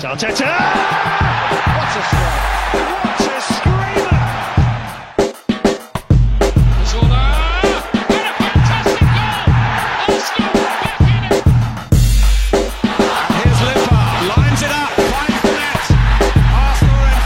Arteta! What a strike! What a screamer! Zola! And a fantastic goal! Arsenal back in it! And here's Limpar, lines it up, finds the net. Arsenal in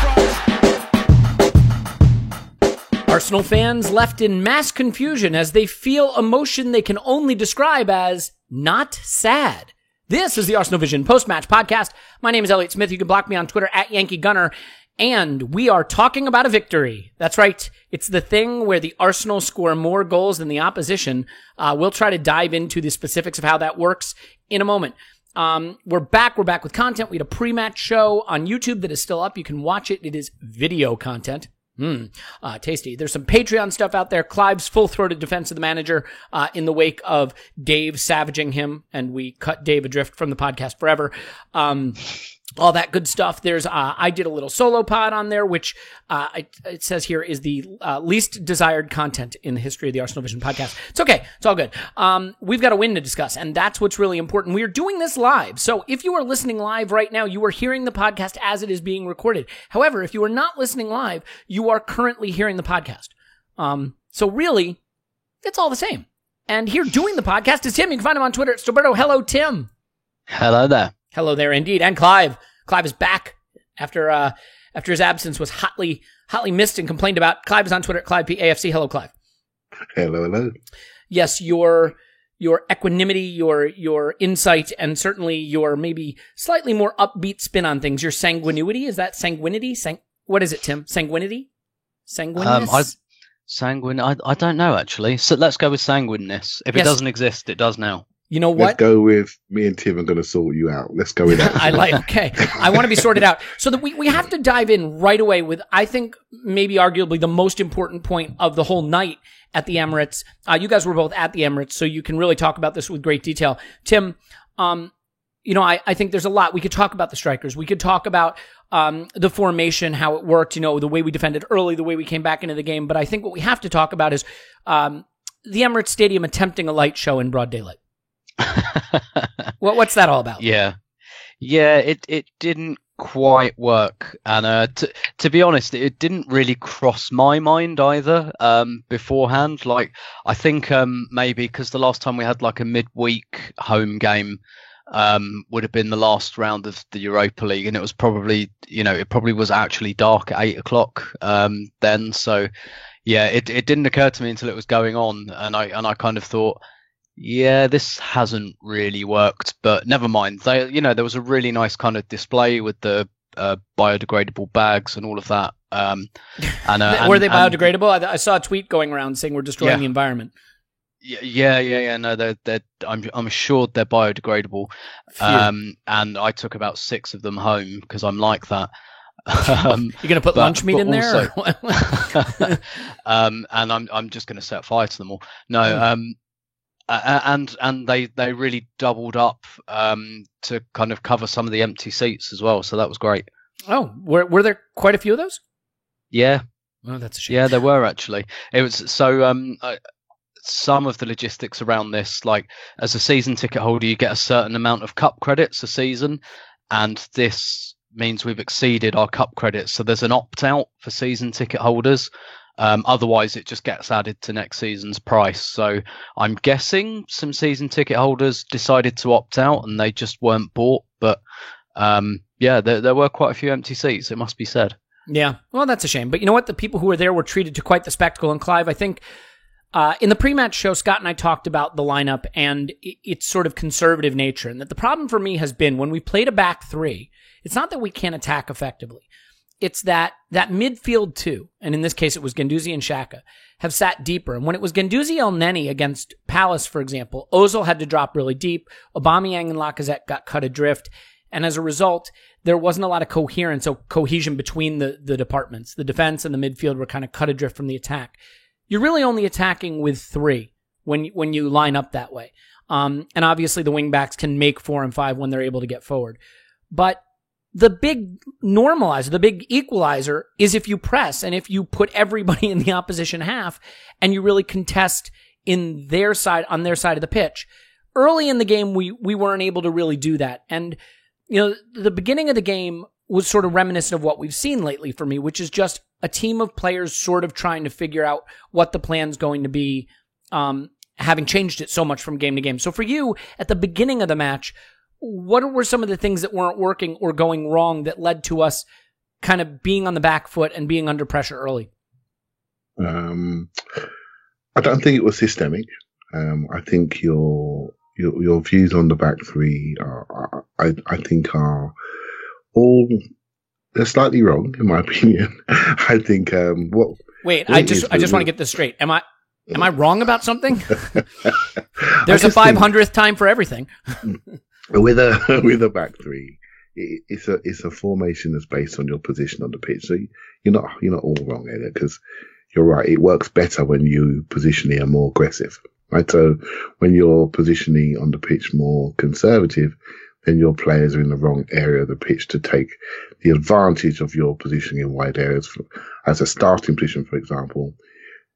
front. Arsenal fans left in mass confusion as they feel emotion they can only describe as not sad. This is the Arsenal Vision post-match podcast. My name is Elliot Smith. You can block me on Twitter at Yankee Gunner. And we are talking about a victory. That's right. It's the thing where the Arsenal score more goals than the opposition. We'll try to dive into the specifics of how that works in a moment. We're back. We're back with content. We had a pre-match show on YouTube that is still up. You can watch it. It is video content. Tasty. There's some Patreon stuff out there. Clive's full-throated defense of the manager, in the wake of Dave savaging him, and we cut Dave adrift from the podcast forever. All that good stuff. There's, I did a little solo pod on there, which, it says here is the, least desired content in the history of the Arsenal Vision podcast. It's okay. It's all good. We've got a win to discuss, and that's what's really important. We are doing this live. So if you are listening live right now, you are hearing the podcast as it is being recorded. However, if you are not listening live, you are currently hearing the podcast. So really, it's all the same. And here doing the podcast is Tim. You can find him on Twitter at Stoberto. Hello, Tim. Hello there. Hello there, indeed. And Clive. Clive is back after his absence was hotly missed and complained about. Clive is on Twitter at ClivePAFC. Hello, Clive. Hello. Yes, your equanimity, your insight, and certainly your maybe slightly more upbeat spin on things. Your sanguinity, is that sanguinity? What is it, Tim? Sanguinity? Sanguineness? I don't know, actually. So let's go with sanguineness. If it doesn't exist, it does now. You know what? Let's go with me and Tim are going to sort you out. Let's go with that. Okay. I want to be sorted out. So that we have to dive in right away with, I think, maybe arguably the most important point of the whole night at the Emirates. You guys were both at the Emirates, so you can really talk about this with great detail. Tim, I think there's a lot. We could talk about the strikers. We could talk about the formation, how it worked, the way we defended early, the way we came back into the game. But I think what we have to talk about is the Emirates Stadium attempting a light show in broad daylight. What's that all about? Yeah, it didn't quite work, and to be honest, it didn't really cross my mind either beforehand. Like, I think maybe because the last time we had like a midweek home game would have been the last round of the Europa League, and it was probably it probably was actually dark at 8:00 then. So yeah, it didn't occur to me until it was going on, and I kind of thought, yeah, this hasn't really worked, but never mind. There was a really nice kind of display with the biodegradable bags and all of that. Were they biodegradable? I saw a tweet going around saying we're destroying the environment. Yeah. No, they're I'm assured they're biodegradable. And I took about 6 of them home because I'm like that. You're going to put lunch meat in there? Also, and I'm just going to set fire to them all. No, and they really doubled up to kind of cover some of the empty seats as well, so that was great. Oh, were there quite a few of those? Yeah. Oh, that's a shame. Yeah, there were actually. It was so some of the logistics around this, like as a season ticket holder, you get a certain amount of cup credits a season, and this means we've exceeded our cup credits. So there's an opt-out for season ticket holders. Otherwise, it just gets added to next season's price. So I'm guessing some season ticket holders decided to opt out and they just weren't bought. But there were quite a few empty seats, it must be said. Yeah, well, that's a shame. But you know what? The people who were there were treated to quite the spectacle. And Clive, I think in the pre-match show, Scott and I talked about the lineup and its sort of conservative nature. And that the problem for me has been when we played a back three, it's not that we can't attack effectively. It's that midfield two, and in this case it was Guendouzi and Xhaka, have sat deeper. And when it was Guendouzi El Neni against Palace, for example, Ozil had to drop really deep. Aubameyang and Lacazette got cut adrift. And as a result, there wasn't a lot of coherence or cohesion between the departments. The defense and the midfield were kind of cut adrift from the attack. You're really only attacking with 3 when you line up that way. And obviously the wingbacks can make 4 and 5 when they're able to get forward. But the big normalizer, the big equalizer is if you press and if you put everybody in the opposition half and you really contest on their side of the pitch. Early in the game, we weren't able to really do that. And the beginning of the game was sort of reminiscent of what we've seen lately for me, which is just a team of players sort of trying to figure out what the plan's going to be, having changed it so much from game to game. So for you, at the beginning of the match, what were some of the things that weren't working or going wrong that led to us kind of being on the back foot and being under pressure early? I don't think it was systemic. I think your views on the back three I think are all they're slightly wrong in my opinion. I think I just want to get this straight. Am I wrong about something? There's a 500th time for everything. with a back three, it's a formation that's based on your position on the pitch. So you're not all wrong, Elliot, because you're right. It works better when you positionally are more aggressive, right? So when you're positioning on the pitch more conservative, then your players are in the wrong area of the pitch to take the advantage of your positioning in wide areas. As a starting position, for example,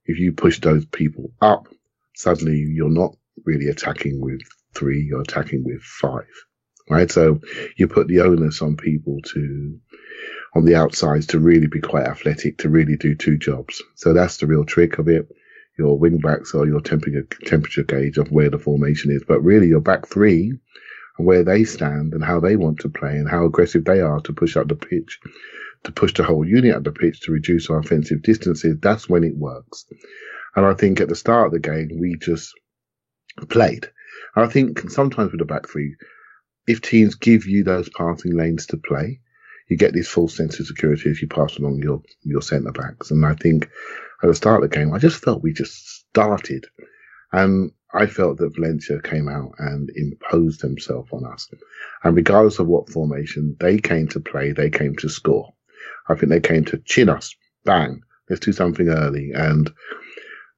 if you push those people up, suddenly you're not really attacking with 3, you're attacking with 5, right? So you put the onus on people on the outsides to really be quite athletic, to really do 2 jobs. So that's the real trick of it. Your wing backs are your temperature gauge of where the formation is, but really your back three and where they stand and how they want to play and how aggressive they are to push up the pitch, to push the whole unit up the pitch, to reduce our offensive distances. That's when it works. And I think at the start of the game, we just played. And I think sometimes with the back three, if teams give you those passing lanes to play, you get this false sense of security as you pass along your centre backs. And I think at the start of the game, I just felt we just started. And I felt that Valencia came out and imposed themselves on us. And regardless of what formation, they came to play, they came to score. I think they came to chin us. Bang. Let's do something early. And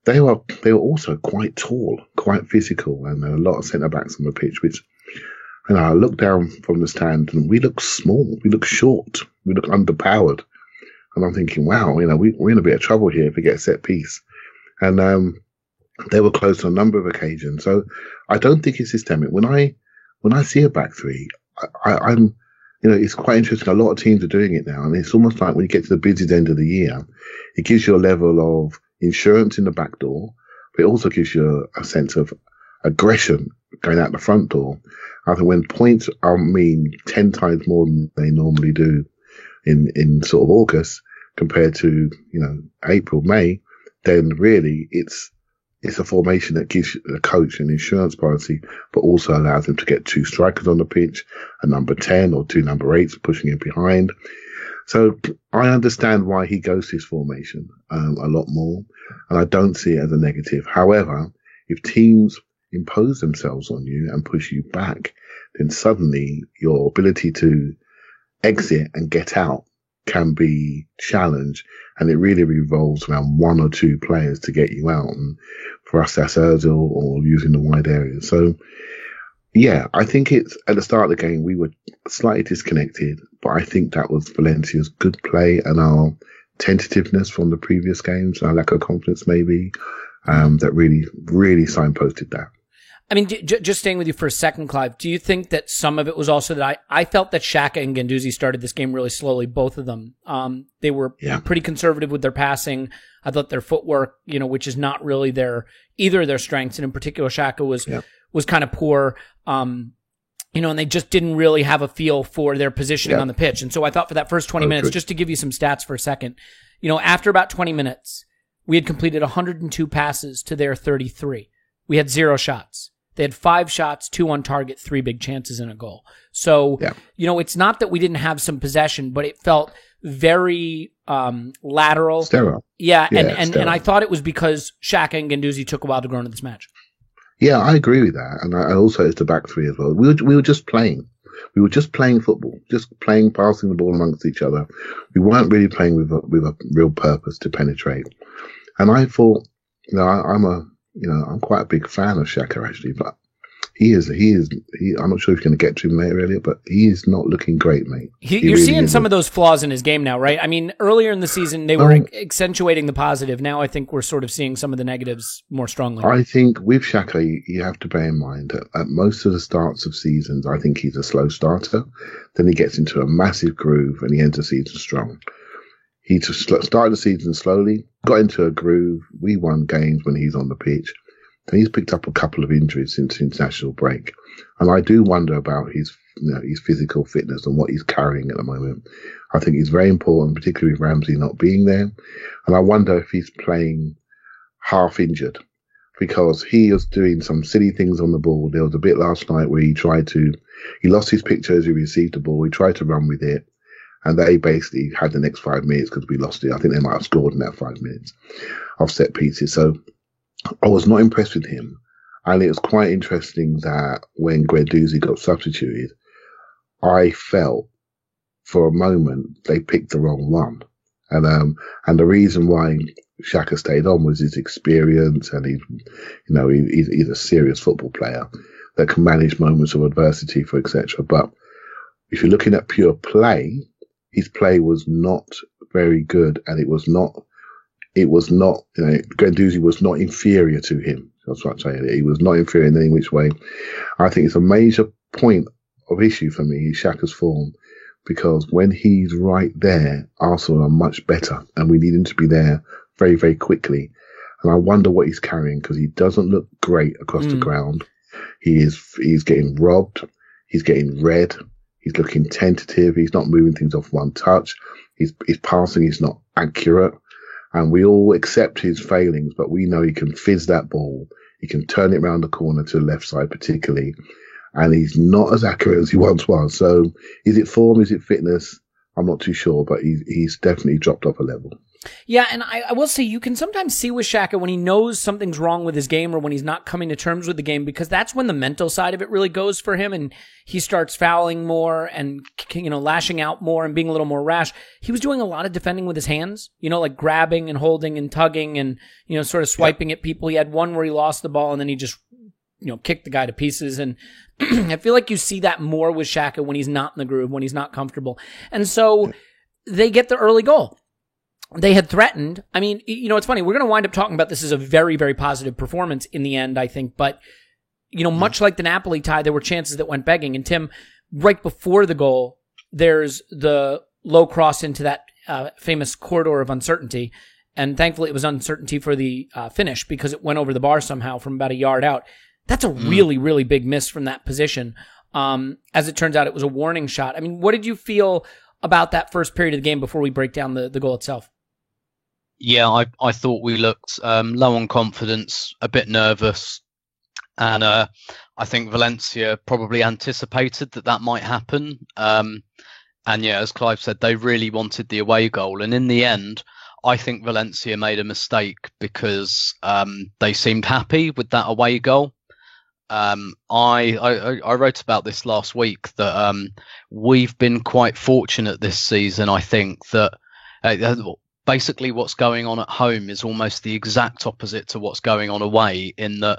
they were also quite tall, quite physical, and there were a lot of centre backs on the pitch, which, I looked down from the stand and we look small, we look short, we look underpowered. And I'm thinking, wow, we're in a bit of trouble here if we get a set piece. And they were close on a number of occasions. So I don't think it's systemic. When I see a back three, I'm it's quite interesting. A lot of teams are doing it now, and it's almost like when you get to the busiest end of the year, it gives you a level of insurance in the back door, but it also gives you a sense of aggression going out the front door. I think when points are 10 times more than they normally do in sort of August compared to, April, May, then really it's a formation that gives the coach an insurance policy, but also allows them to get 2 strikers on the pitch, a number 10 or 2 number 8s pushing in behind. So I understand why he goes to his formation a lot more, and I don't see it as a negative. However, if teams impose themselves on you and push you back, then suddenly your ability to exit and get out can be challenged, and it really revolves around 1 or 2 players to get you out. And for us, that's Ozil or using the wide areas. So, yeah, I think it's at the start of the game, we were slightly disconnected, but I think that was Valencia's good play and our tentativeness from the previous games, our lack of confidence maybe, that really, really signposted that. I mean, just staying with you for a second, Clive, do you think that some of it was also that I felt that Xhaka and Guendouzi started this game really slowly, both of them. They were pretty conservative with their passing. I thought their footwork, which is not really either of their strengths, and in particular Xhaka was kind of poor. And they just didn't really have a feel for their positioning on the pitch. And so I thought for that first 20 minutes, just to give you some stats for a second, after about 20 minutes, we had completed 102 passes to their 33. We had 0 shots. They had 5 shots, 2 on target, 3 big chances and a goal. So, it's not that we didn't have some possession, but it felt very lateral. Sterile. Yeah, and I thought it was because Xhaka and Guendouzi took a while to grow into this match. Yeah, I agree with that. And I also, it's the back three as well. We were just playing. We were just playing football, just playing, passing the ball amongst each other. We weren't really playing with a real purpose to penetrate. And I thought, I'm quite a big fan of Xhaka actually, but I'm not sure if you're going to get to him later, Elliot, but he is not looking great, mate. You're really seeing some isn't. of those flaws in his game now, right? I mean, earlier in the season, they were accentuating the positive. Now I think we're sort of seeing some of the negatives more strongly. I think with Xhaka, you have to bear in mind that at most of the starts of seasons, I think he's a slow starter. Then he gets into a massive groove and he ends the season strong. He just started the season slowly, got into a groove. We won games when he's on the pitch. And he's picked up a couple of injuries since the international break. And I do wonder about his physical fitness and what he's carrying at the moment. I think it's very important, particularly with Ramsey not being there. And I wonder if he's playing half injured because he was doing some silly things on the ball. There was a bit last night where he lost his picture as he received the ball. He tried to run with it. And they basically had the next 5 minutes because we lost it. I think they might have scored in that 5 minutes of set pieces. So I was not impressed with him. And it was quite interesting that when Guendouzi got substituted, I felt for a moment they picked the wrong one. And the reason why Xhaka stayed on was his experience, and he's a serious football player that can manage moments of adversity, for etc. But if you're looking at pure play, his play was not very good, and it was not, Guendouzi was not inferior to him. That's what I'm saying. He was not inferior in any which way. I think it's a major point of issue for me, is Xhaka's form, because when he's right there, Arsenal are much better, and we need him to be there very, very quickly. And I wonder what he's carrying, because he doesn't look great across the ground. He's getting robbed. He's getting red. He's looking tentative. He's not moving things off one touch. His passing is not accurate. And we all accept his failings, but we know he can fizz that ball. He can turn it around the corner to the left side particularly. And he's not as accurate as he once was. So is it form? Is it fitness? I'm not too sure, but he's definitely dropped off a level. Yeah, and I will say you can sometimes see with Xhaka when he knows something's wrong with his game or when he's not coming to terms with the game, because that's when the mental side of it really goes for him, and he starts fouling more and lashing out more and being a little more rash. He was doing a lot of defending with his hands, like grabbing and holding and tugging and sort of swiping at people. He had one where he lost the ball and then he just kicked the guy to pieces. And I feel like you see that more with Xhaka when he's not in the groove, when he's not comfortable. And so they get the early goal. They had threatened. I mean, it's funny. We're going to wind up talking about this as a very, very positive performance in the end, I think. But, much like the Napoli tie, there were chances that went begging. And Tim, right before the goal, there's the low cross into that famous corridor of uncertainty. And thankfully, it was uncertainty for the finish because it went over the bar somehow from about a yard out. That's a really, really big miss from that position. As it turns out, it was a warning shot. I mean, what did you feel about that first period of the game before we break down the goal itself? Yeah, I thought we looked low on confidence, a bit nervous. And I think Valencia probably anticipated that might happen. And yeah, as Clive said, they really wanted the away goal. And in the end, I think Valencia made a mistake because they seemed happy with that away goal. I wrote about this last week that we've been quite fortunate this season. I think that basically what's going on at home is almost the exact opposite to what's going on away, in that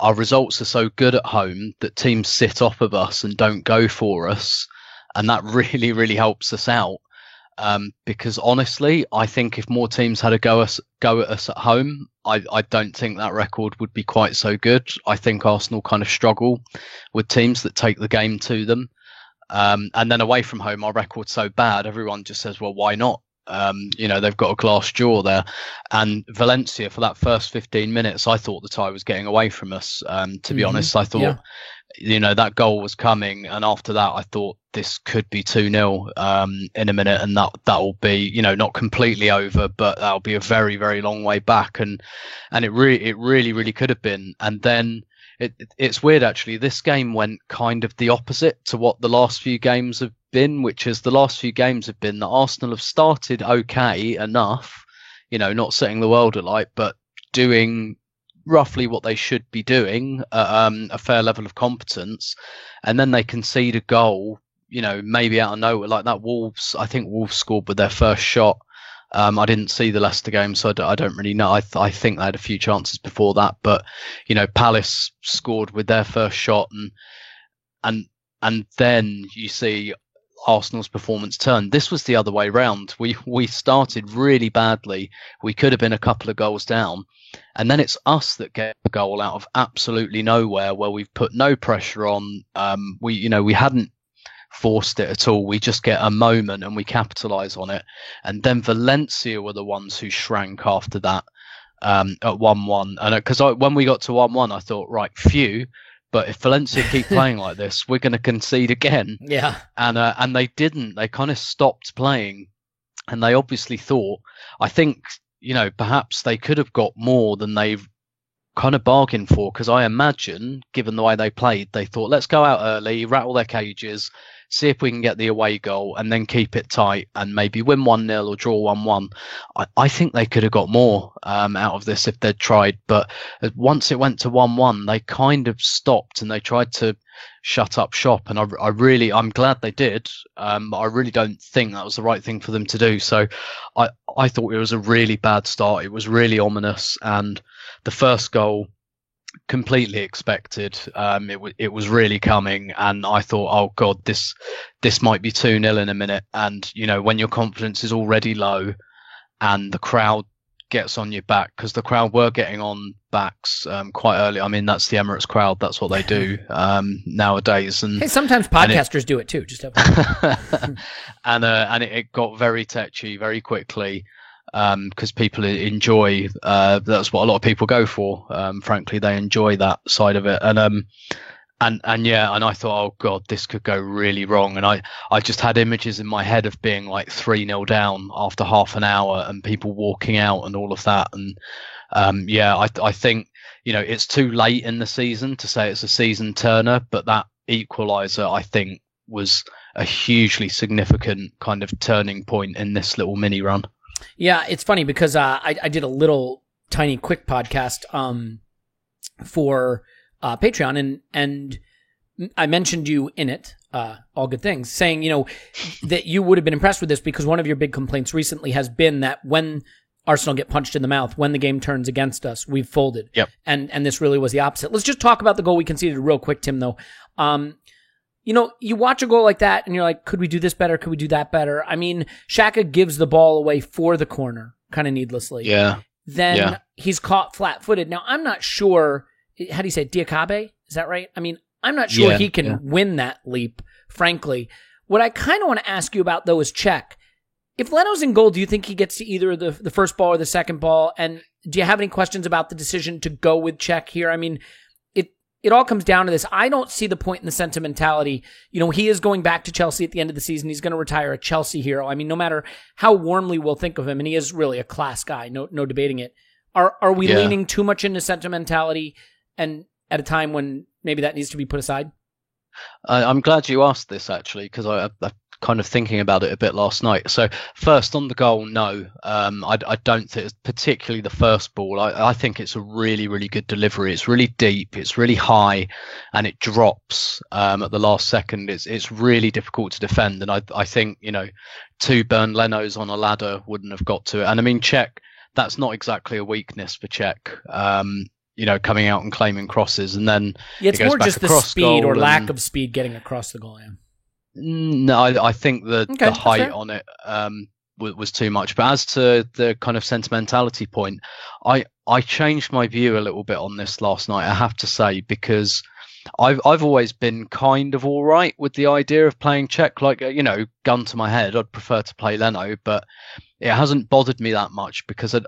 our results are so good at home that teams sit off of us and don't go for us. And that really, really helps us out. Because honestly, I think if more teams had a go at us at home, I don't think that record would be quite so good. I think Arsenal kind of struggle with teams that take the game to them. And then away from home, our record's so bad, everyone just says, well, why not? They've got a glass jaw there. And Valencia, for that first 15 minutes, I thought the tie was getting away from us. To be honest, I thought, that goal was coming. And after that, I thought this could be 2-0 in a minute. And that'll be, not completely over, but that'll be a very, very long way back. And it really, really could have been. And then it's weird, actually. This game went kind of the opposite to what the last few games have been, which is the last few games have been that Arsenal have started okay enough, not setting the world alight, but doing roughly what they should be doing at a fair level of competence. And then they concede a goal, maybe out of nowhere, like that Wolves. I think Wolves scored with their first shot I didn't see the Leicester game, so I don't really know. I think they had a few chances before that, but Palace scored with their first shot, and then you see Arsenal's performance turn. This was the other way round. We started really badly. We could have been a couple of goals down, and then it's us that get a goal out of absolutely nowhere, where we've put no pressure on. We hadn't forced it at all. We just get a moment and we capitalise on it. And then Valencia were the ones who shrank after that at 1-1. And because when we got to 1-1, I thought, right, phew. But if Valencia keep playing like this, we're going to concede again. Yeah. And they didn't. They kind of stopped playing, and they obviously thought, I think, perhaps they could have got more than they've kind of bargained for, because I imagine, given the way they played, they thought, let's go out early, rattle their cages, see if we can get the away goal, and then keep it tight and maybe win 1-0 or draw 1-1. I think they could have got more out of this if they'd tried, but once it went to 1-1, they kind of stopped and they tried to shut up shop, and I'm glad they did. But I really don't think that was the right thing for them to do. So I thought it was a really bad start. It was really ominous, and the first goal, completely expected. It was really coming, and I thought, oh god, this might be 2-0 in a minute. And when your confidence is already low and the crowd gets on your back, because the crowd were getting on backs quite early. I mean, that's the Emirates crowd, that's what they do nowadays. And hey, sometimes podcasters do it too, just and it got very touchy very quickly. Because people enjoy, that's what a lot of people go for. Frankly, they enjoy that side of it. And I thought, oh God, this could go really wrong. And I just had images in my head of being like 3-0 down after half an hour and people walking out and all of that. And I think, it's too late in the season to say it's a season turner, but that equaliser, I think, was a hugely significant kind of turning point in this little mini run. Yeah, it's funny because I did a little tiny quick podcast for Patreon, and I mentioned you in it, all good things, saying, that you would have been impressed with this because one of your big complaints recently has been that when Arsenal get punched in the mouth, when the game turns against us, we've folded. Yep. And this really was the opposite. Let's just talk about the goal we conceded real quick, Tim, though. You watch a goal like that and you're like, could we do this better? Could we do that better? I mean, Xhaka gives the ball away for the corner, kind of needlessly. Yeah. Then he's caught flat-footed. Now, I'm not sure, how do you say, Diakabe? Is that right? I mean, I'm not sure he can win that leap, frankly. What I kind of want to ask you about, though, is Cech. If Leno's in goal, do you think he gets to either the first ball or the second ball? And do you have any questions about the decision to go with Cech here? I mean, it all comes down to this. I don't see the point in the sentimentality. He is going back to Chelsea at the end of the season. He's going to retire a Chelsea hero. I mean, no matter how warmly we'll think of him, and he is really a class guy, no debating it. Are we leaning too much into sentimentality and at a time when maybe that needs to be put aside? I'm glad you asked this, actually, because I kind of thinking about it a bit last night. So first on the goal, no, I don't think, particularly the first ball, I think it's a really, really good delivery. It's really deep, it's really high, and it drops at the last second. It's really difficult to defend, and I think, two Bernd Lenos on a ladder wouldn't have got to it. And I mean, Cech, that's not exactly a weakness for Cech. Coming out and claiming crosses, and then it's more just the speed or lack of speed getting across the goal. Yeah. No, I think the height on it was too much. But as to the kind of sentimentality point, I changed my view a little bit on this last night, I have to say, because I've always been kind of all right with the idea of playing Cech. Like, gun to my head, I'd prefer to play Leno, but it hasn't bothered me that much because I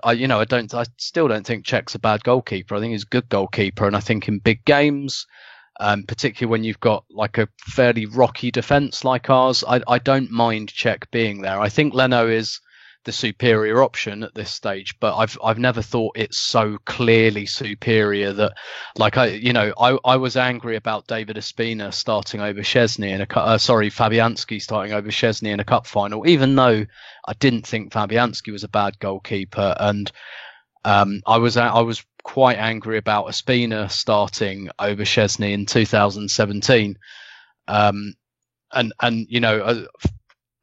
still don't think Cech's a bad goalkeeper. I think he's a good goalkeeper, and I think in big games, particularly when you've got like a fairly rocky defence like ours, I don't mind Cech being there. I think Leno is the superior option at this stage, but I've never thought it's so clearly superior that, like, I was angry about David Ospina starting over Szczesny in Fabianski starting over Szczesny in a cup final, even though I didn't think Fabianski was a bad goalkeeper, and I was quite angry about Ospina starting over Szczesny in 2017, and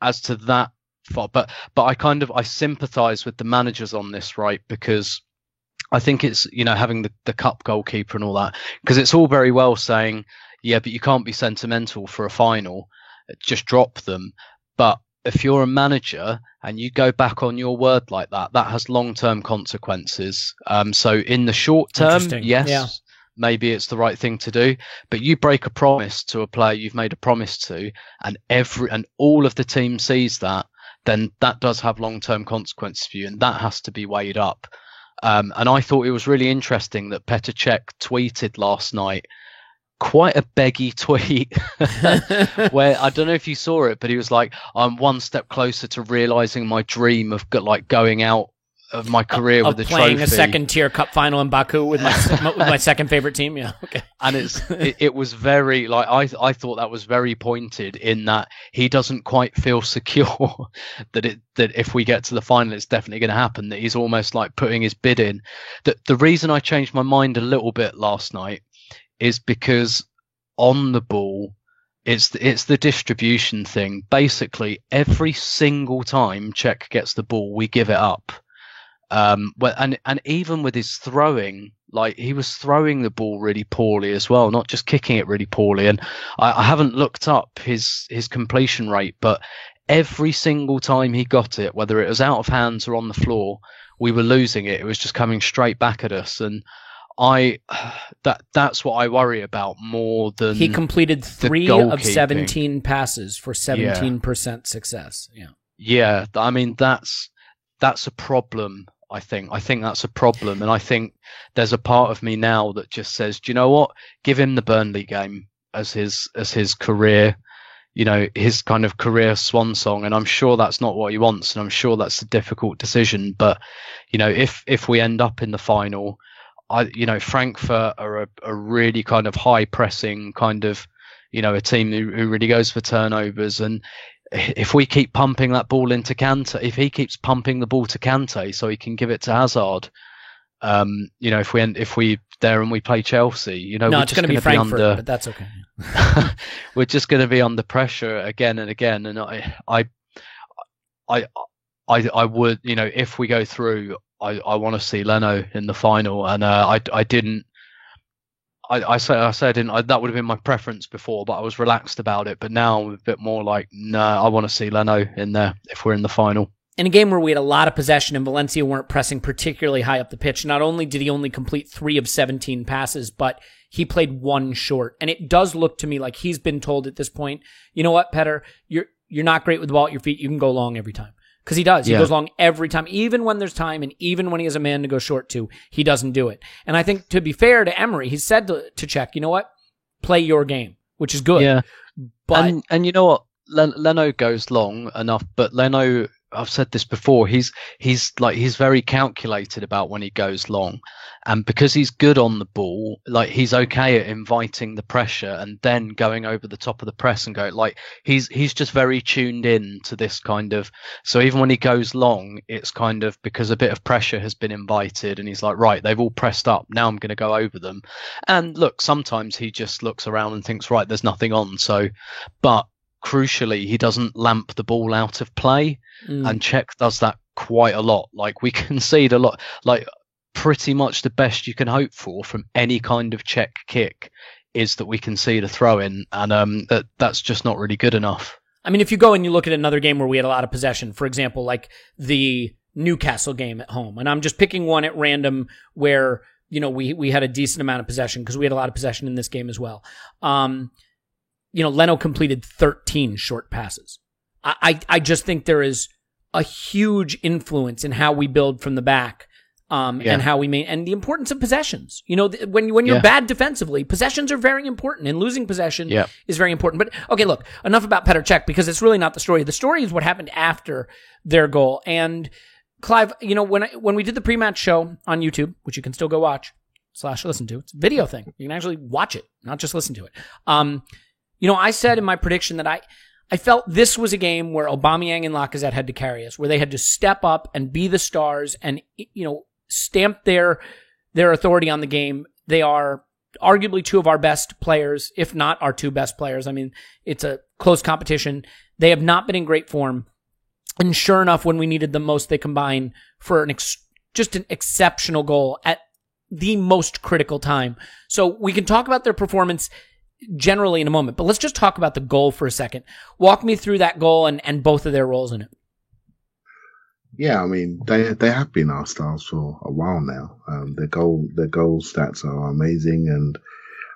as to that but I sympathise with the managers on this, right? Because I think it's, having the cup goalkeeper and all that, because it's all very well saying, yeah, but you can't be sentimental for a final, just drop them. But if you're a manager and you go back on your word like that, that has long-term consequences. So in the short term, yes, yeah, maybe it's the right thing to do, but you break a promise to a player you've made a promise to, and all of the team sees that, then that does have long-term consequences for you, and that has to be weighed up. And I thought it was really interesting that Petr Cech tweeted last night, quite a beggy tweet, where I don't know if you saw it, but he was like, I'm one step closer to realizing my dream of going out of my career with a trophy. Playing a second-tier cup final in Baku with my second favorite team. Yeah, okay. And it was very, like, I thought that was very pointed in that he doesn't quite feel secure that if we get to the final, it's definitely going to happen. That he's almost like putting his bid in. The reason I changed my mind a little bit last night is because on the ball, it's the distribution thing. Basically, every single time Cech gets the ball, we give it up. And even with his throwing, like, he was throwing the ball really poorly as well, not just kicking it really poorly. And I haven't looked up his completion rate, but every single time he got it, whether it was out of hands or on the floor, we were losing it. It was just coming straight back at us. And that's what I worry about more than he completed 3 of 17 passes for 17% success. Yeah. I mean, that's a problem. I think that's a problem, and I think there's a part of me now that just says, do you know what? Give him the Burnley game as his career, his kind of career swan song. And I'm sure that's not what he wants, and I'm sure that's a difficult decision. But if we end up in the final, Frankfurt are a really kind of high pressing kind of, a team who really goes for turnovers. And if we keep pumping that ball into Kante, if he keeps pumping the ball to Kante so he can give it to Hazard, if we there and we play Chelsea, no, it's going to be Frankfurt, but that's okay. We're just going to be under pressure again and again. And I would, if we go through, I want to see Leno in the final, and I didn't. I said I didn't. That would have been my preference before, but I was relaxed about it. But now I'm a bit more like, no, I want to see Leno in there if we're in the final. In a game where we had a lot of possession and Valencia weren't pressing particularly high up the pitch, not only did he only complete 3 of 17 passes, but he played 1 short. And it does look to me like he's been told at this point, you know what, Petr, you're not great with the ball at your feet. You can go long every time. Because he does. He goes long every time, even when there's time and even when he has a man to go short to, he doesn't do it. And I think, to be fair to Emery, he said to Cech, you know what? Play your game, which is good. Yeah. But and you know what? Leno goes long enough, but Leno, I've said this before, he's very calculated about when he goes long, and because he's good on the ball, like, he's okay at inviting the pressure and then going over the top of the press and go, like, he's just very tuned in to this kind of, so even when he goes long, it's kind of because a bit of pressure has been invited and he's like, right, they've all pressed up, now I'm going to go over them. And look, sometimes he just looks around and thinks, right, there's nothing on. So, but crucially, he doesn't lamp the ball out of play. And Cech does that quite a lot. Like, we concede a lot, like, pretty much the best you can hope for from any kind of Cech kick is that we concede a throw in, and that's just not really good enough. I mean, if you go and you look at another game where we had a lot of possession, for example, like the Newcastle game at home, and I'm just picking one at random where, we had a decent amount of possession because we had a lot of possession in this game as well. Leno completed 13 short passes. I just think there is a huge influence in how we build from the back, and how we and the importance of possessions. When you're bad defensively, possessions are very important, and losing possession is very important. But okay, look, enough about Petr Cech, because it's really not the story. The story is what happened after their goal. And Clive, when we did the pre-match show on YouTube, which you can still go watch / listen to, it's a video thing. You can actually watch it, not just listen to it. I said in my prediction that I felt this was a game where Aubameyang and Lacazette had to carry us, where they had to step up and be the stars and, stamp their authority on the game. They are arguably 2 of our best players, if not our 2 best players. I mean, it's a close competition. They have not been in great form. And sure enough, when we needed them most, they combine for just an exceptional goal at the most critical time. So we can talk about their performance generally in a moment, but let's just talk about the goal for a second. Walk me through that goal and both of their roles in it. Yeah, I mean, they have been our stars for a while now. Their goal stats are amazing, and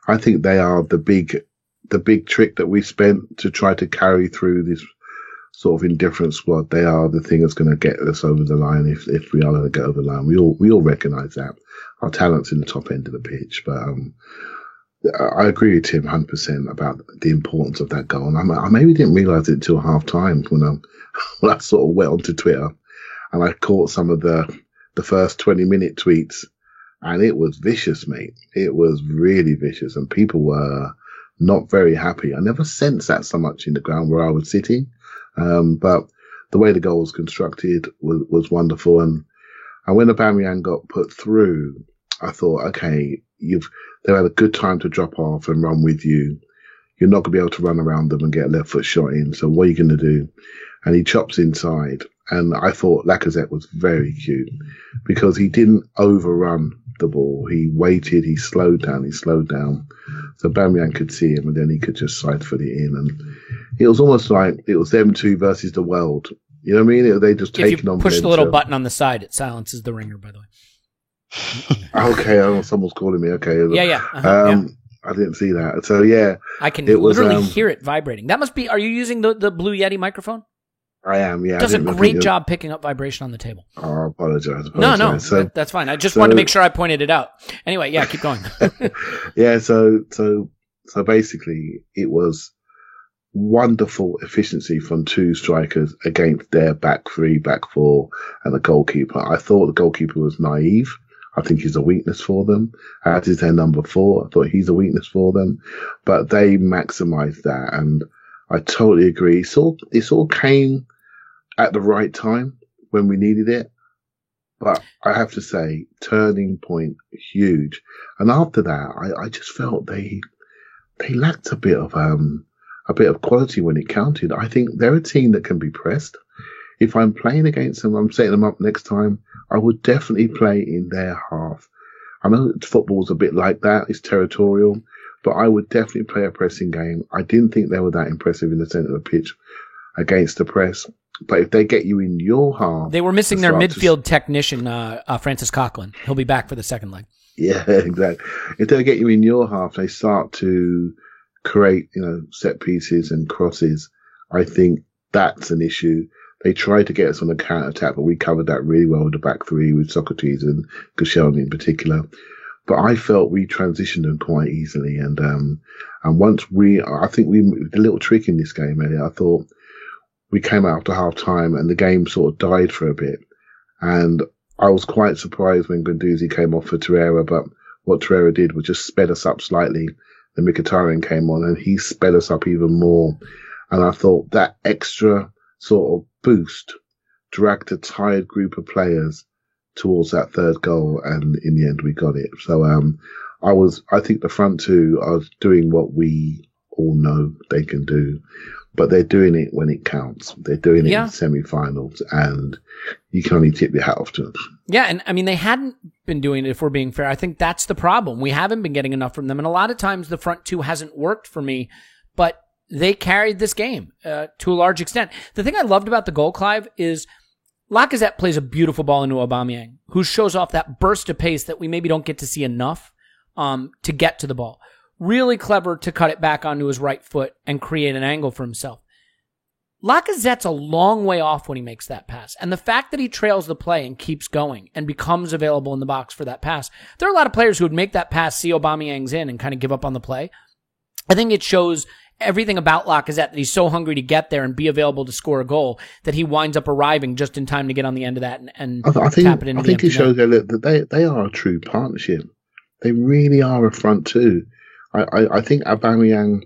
I think they are the big trick that we spent to try to carry through this sort of indifferent squad. They are the thing that's going to get us over the line if we are going to get over the line. We all recognise that. Our talent's in the top end of the pitch, but I agree with Tim 100% about the importance of that goal. And I maybe didn't realise it until half time when I sort of went onto Twitter and I caught some of the first 20-minute tweets, and it was vicious, mate. It was really vicious, and people were not very happy. I never sensed that so much in the ground where I was sitting. But the way the goal was constructed was wonderful. And when Aubameyang got put through, I thought, okay, they've had a good time to drop off and run with you. You're not going to be able to run around them and get a left foot shot in. So what are you going to do? And he chops inside. And I thought Lacazette was very cute because he didn't overrun the ball. He waited, he slowed down. So Aubameyang could see him, and then he could just side foot it in. And it was almost like it was them two versus the world. You know what I mean? They just taking on. If you push the little button on the side, it silences the ringer, by the way. Okay, someone's calling me. Okay. Yeah. I didn't see that. So yeah. I can literally hear it vibrating. That must be, are you using the Blue Yeti microphone? I am, yeah. It does a great job picking up vibration on the table. Oh, I apologize. No, so, that's fine. I just wanted to make sure I pointed it out. Anyway, yeah, keep going. Yeah, so basically it was wonderful efficiency from two strikers against their back three, back four, and the goalkeeper. I thought the goalkeeper was naive. I think he's a weakness for them. As is their number 4. I thought he's a weakness for them. But they maximised that, and I totally agree. It all came at the right time when we needed it. But I have to say, turning point, huge. And after that, I just felt they lacked a bit of quality when it counted. I think they're a team that can be pressed. If I'm playing against them, I'm setting them up next time, I would definitely play in their half. I know football's a bit like that. It's territorial. But I would definitely play a pressing game. I didn't think they were that impressive in the centre of the pitch against the press. But if they get you in your half... They were missing their midfield technician, Francis Coughlin. He'll be back for the second leg. Yeah, exactly. If they get you in your half, they start to create, set pieces and crosses. I think that's an issue. They tried to get us on a counter-attack, but we covered that really well with the back three, with Socrates and Koscielny in particular. But I felt we transitioned them quite easily. And once the little trick in this game, Elliot, I thought we came out after half time and the game sort of died for a bit. And I was quite surprised when Guendouzi came off for Torreira, but what Torreira did was just sped us up slightly. Then Mkhitaryan came on and he sped us up even more. And I thought that extra sort of boost dragged a tired group of players towards that third goal, and in the end we got it. So I think the front two are doing what we all know they can do, but they're doing it when it counts. They're doing it in semi-finals, and you can only tip your hat off to them. Yeah, and I mean, they hadn't been doing it, if we're being fair. I think that's the problem. We haven't been getting enough from them, and a lot of times the front two hasn't worked for me, but they carried this game to a large extent. The thing I loved about the goal, Clive, is Lacazette plays a beautiful ball into Aubameyang, who shows off that burst of pace that we maybe don't get to see enough to get to the ball. Really clever to cut it back onto his right foot and create an angle for himself. Lacazette's a long way off when he makes that pass. And the fact that he trails the play and keeps going and becomes available in the box for that pass, there are a lot of players who would make that pass, see Aubameyang's in, and kind of give up on the play. I think it shows everything about Lacazette, that he's so hungry to get there and be available to score a goal, that he winds up arriving just in time to get on the end of that and tap it into the empty net. I think it shows that they are a true partnership. They really are a front two. I think Aubameyang,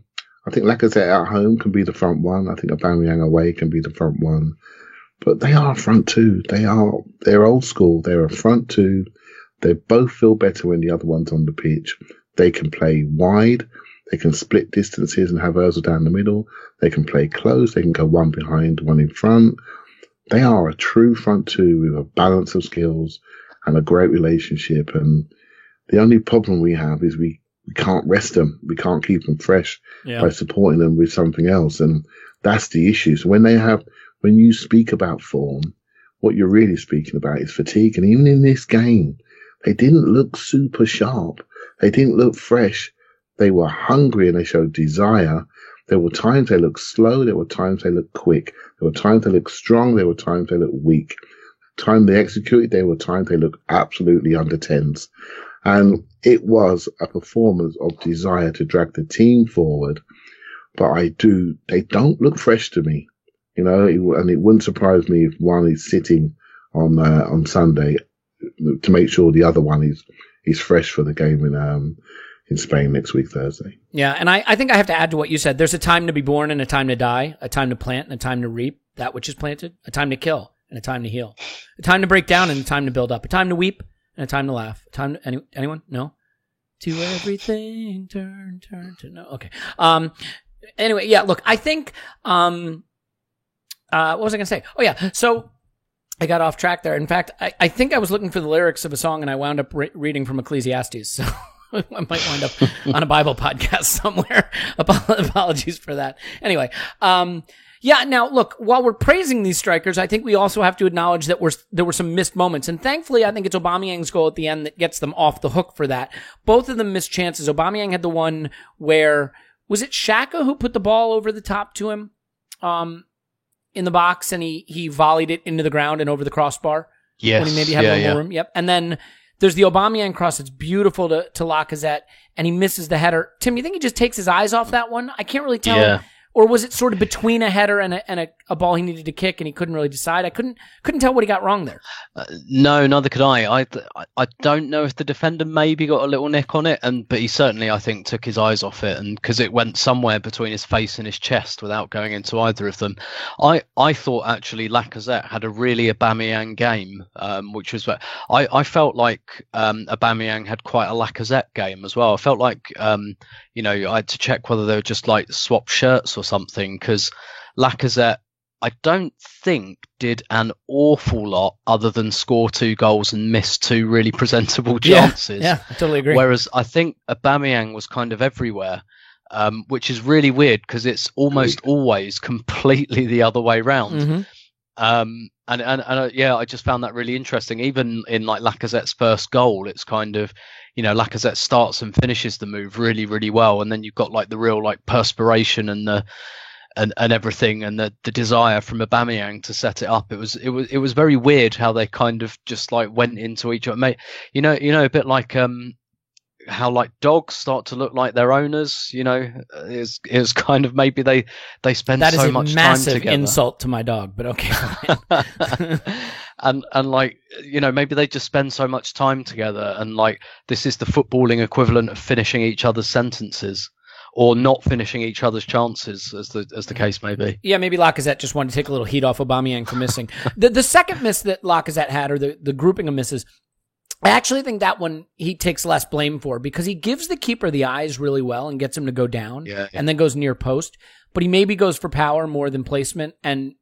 I think Lacazette at home can be the front one. I think Aubameyang away can be the front one. But they are a front two. They're old school. They're a front two. They both feel better when the other one's on the pitch. They can play wide. They can split distances and have Ozil down the middle. They can play close. They can go one behind, one in front. they are a true front two with a balance of skills and a great relationship. And the only problem we have is we can't rest them. We can't keep them fresh by supporting them with something else. And that's the issue. So when you speak about form, what you're really speaking about is fatigue. And even in this game, they didn't look super sharp. They didn't look fresh. They were hungry and they showed desire. There were times they looked slow. There were times they looked quick. There were times they looked strong. There were times they looked weak. Time they executed, there were times they looked absolutely under tens. And it was a performance of desire to drag the team forward. But they don't look fresh to me, and it wouldn't surprise me if one is sitting on Sunday to make sure the other one is fresh for the game in Spain next week, Thursday. Yeah, and I think I have to add to what you said. There's a time to be born and a time to die, a time to plant and a time to reap that which is planted, a time to kill and a time to heal, a time to break down and a time to build up, a time to weep and a time to laugh. A time to, anyone? No? To everything turn to no. Okay. Anyway, yeah, look, I think what was I going to say? Oh yeah, so I got off track there. In fact, I think I was looking for the lyrics of a song and I wound up reading from Ecclesiastes. So I might wind up on a Bible podcast somewhere. Apologies for that. Anyway, yeah, now look, while we're praising these strikers, I think we also have to acknowledge that there were some missed moments. And thankfully, I think it's Aubameyang's goal at the end that gets them off the hook for that. Both of them missed chances. Aubameyang had the one where, was it Xhaka who put the ball over the top to him in the box and he volleyed it into the ground and over the crossbar? Yes. When he maybe had a little more room. Yep. And then there's the Aubameyang cross that's beautiful to Lacazette, and he misses the header. Tim, you think he just takes his eyes off that one? I can't really tell. Yeah. Or was it sort of between a header and a ball he needed to kick, and he couldn't really decide? I couldn't tell what he got wrong there. No, neither could I. I don't know if the defender maybe got a little nick on it, but he certainly, I think, took his eyes off it, and because it went somewhere between his face and his chest without going into either of them. I thought actually Lacazette had a really Aubameyang game, which was I felt like Aubameyang had quite a Lacazette game as well. I felt like I had to check whether they were just like swap shirts or something, because Lacazette, I don't think, did an awful lot other than score 2 goals and miss 2 really presentable chances. Yeah, I totally agree. Whereas I think Aubameyang was kind of everywhere, which is really weird because it's almost always completely the other way round. Mm-hmm. I just found that really interesting. Even in like Lacazette's first goal, it's kind of, Lacazette starts and finishes the move really, really well, and then you've got like the real like perspiration and the and everything, and the desire from Aubameyang to set it up. It was very weird how they kind of just like went into each other. Mate, a bit like how like dogs start to look like their owners. It was kind of maybe they spend so much time together. That is a massive insult to my dog, but okay. And like, maybe they just spend so much time together, and like this is the footballing equivalent of finishing each other's sentences or not finishing each other's chances, as the case may be. Yeah, maybe Lacazette just wanted to take a little heat off Aubameyang for missing. The second miss that Lacazette had, or the grouping of misses, I actually think that one he takes less blame for, because he gives the keeper the eyes really well and gets him to go down and then goes near post. But he maybe goes for power more than placement and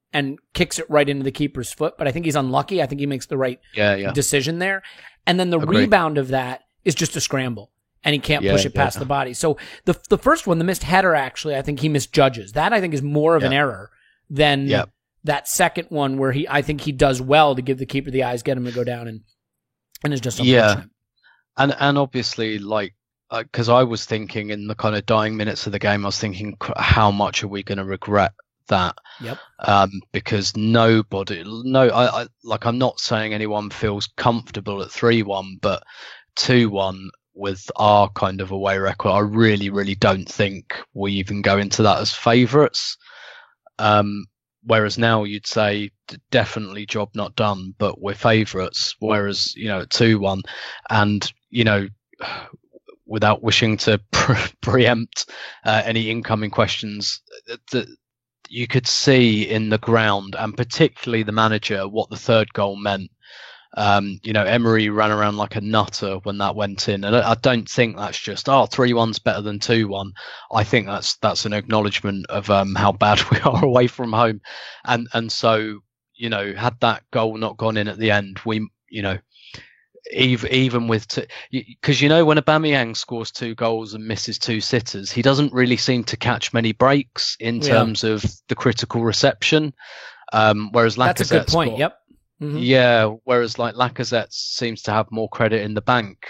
kicks it right into the keeper's foot. But I think he's unlucky. I think he makes the right decision there. And then the rebound of that is just a scramble, and he can't push it past the body. So the first one, the missed header, actually, I think he misjudges. That I think is more of an error than that second one where I think he does well to give the keeper the eyes, get him to go down, and it's just unfortunate. Yeah. And obviously, like, because I was thinking in the kind of dying minutes of the game, I was thinking, how much are we going to regret that? Yep. Because I'm not saying anyone feels comfortable at 3-1, but 2-1 with our kind of away record, I really, really don't think we even go into that as favourites. Whereas now you'd say definitely job not done, but we're favourites. Whereas, at 2-1, and, without wishing to preempt any incoming questions, you could see in the ground, and particularly the manager, what the third goal meant. Emery ran around like a nutter when that went in, and I don't think that's just 3-1's better than 2-1. I think that's an acknowledgement of how bad we are away from home, and so had that goal not gone in at the end, we, even with, because when Aubameyang scores 2 goals and misses 2 sitters, he doesn't really seem to catch many breaks in terms of the critical reception. Whereas Lacazette, that's a good point. Yep. Mm-hmm. Yeah, whereas like Lacazette seems to have more credit in the bank,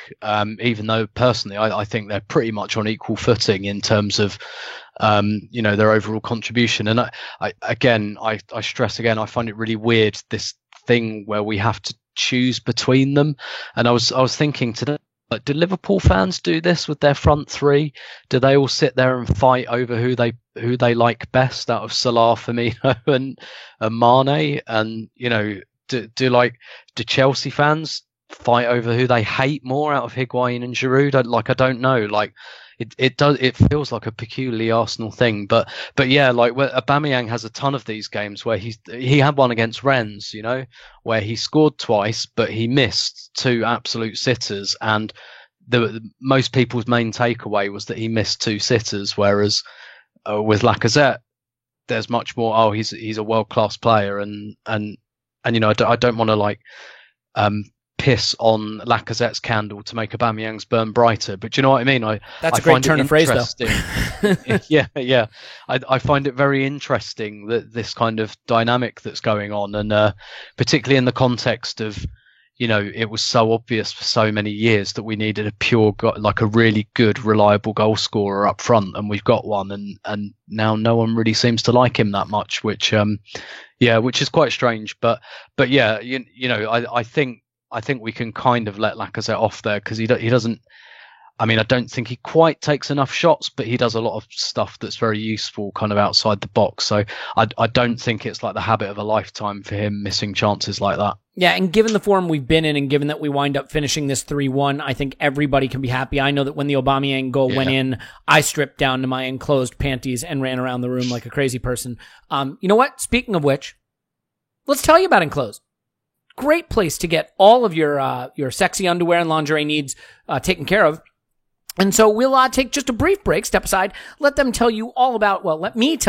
even though personally I think they're pretty much on equal footing in terms of their overall contribution. And I stress again, I find it really weird, this thing where we have to choose between them. And I was thinking today, like, do Liverpool fans do this with their front three? Do they all sit there and fight over who they like best out of Salah, Firmino, and Mane? And do Chelsea fans fight over who they hate more out of Higuain and Giroud? I don't know. Like, it feels like a peculiarly Arsenal thing. But yeah, like Aubameyang has a ton of these games where he had one against Rennes, where he scored twice, but he missed 2 absolute sitters. And most people's main takeaway was that he missed 2 sitters, whereas with Lacazette, there's much more. Oh, he's a world class player, and I don't want to piss on Lacazette's candle to make Aubameyang's burn brighter, but do you know what I mean? That's a great turn of phrase, though. yeah. I find it very interesting that this kind of dynamic that's going on, and particularly in the context of, it was so obvious for so many years that we needed a really good, reliable goal scorer up front, and we've got one, and now no one really seems to like him that much, which is quite strange. But yeah, I think we can kind of let Lacazette off there, because he doesn't. I mean, I don't think he quite takes enough shots, but he does a lot of stuff that's very useful kind of outside the box. So I don't think it's like the habit of a lifetime for him missing chances like that. Yeah, and given the form we've been in, and given that we wind up finishing this 3-1, I think everybody can be happy. I know that when the Aubameyang goal went in, I stripped down to my enclosed panties and ran around the room like a crazy person. You know what? Speaking of which, let's tell you about Enclosed. Great place to get all of your sexy underwear and lingerie needs taken care of. And so we'll take just a brief break, step aside, let me tell you all about what makes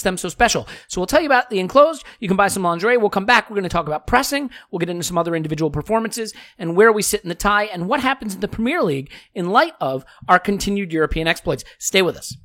them so special. So we'll tell you about the Enclosed. You can buy some lingerie. We'll come back. We're going to talk about pressing. We'll get into some other individual performances and where we sit in the tie and what happens in the Premier League in light of our continued European exploits. Stay with us.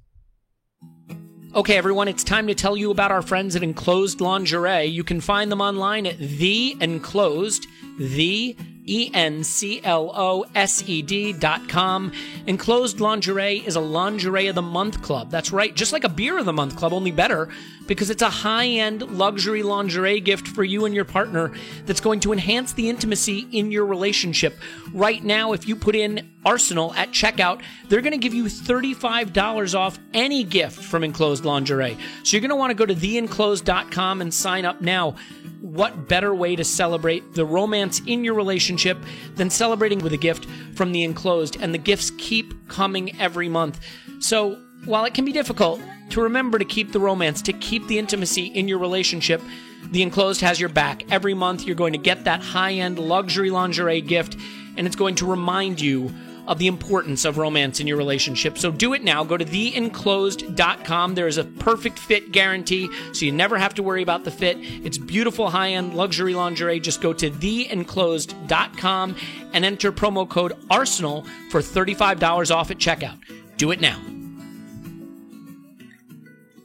Okay, everyone, it's time to tell you about our friends at Enclosed Lingerie. You can find them online at The Enclosed, ENCLOSED.com. Enclosed Lingerie is a Lingerie of the Month club. That's right, just like a Beer of the Month club, only better, because it's a high-end luxury lingerie gift for you and your partner that's going to enhance the intimacy in your relationship. Right now, if you put in Arsenal at checkout, they're going to give you $35 off any gift from Enclosed Lingerie. So you're going to want to go to theenclosed.com and sign up now. What better way to celebrate the romance in your relationship than celebrating with a gift from The Enclosed? And the gifts keep coming every month. So while it can be difficult to remember to keep the romance, to keep the intimacy in your relationship, The Enclosed has your back. Every month you're going to get that high-end luxury lingerie gift, and it's going to remind you of the importance of romance in your relationship. So do it now. Go to theenclosed.com. There is a perfect fit guarantee, so you never have to worry about the fit. It's beautiful high-end luxury lingerie. Just go to theenclosed.com and enter promo code ARSENAL for $35 off at checkout. Do it now.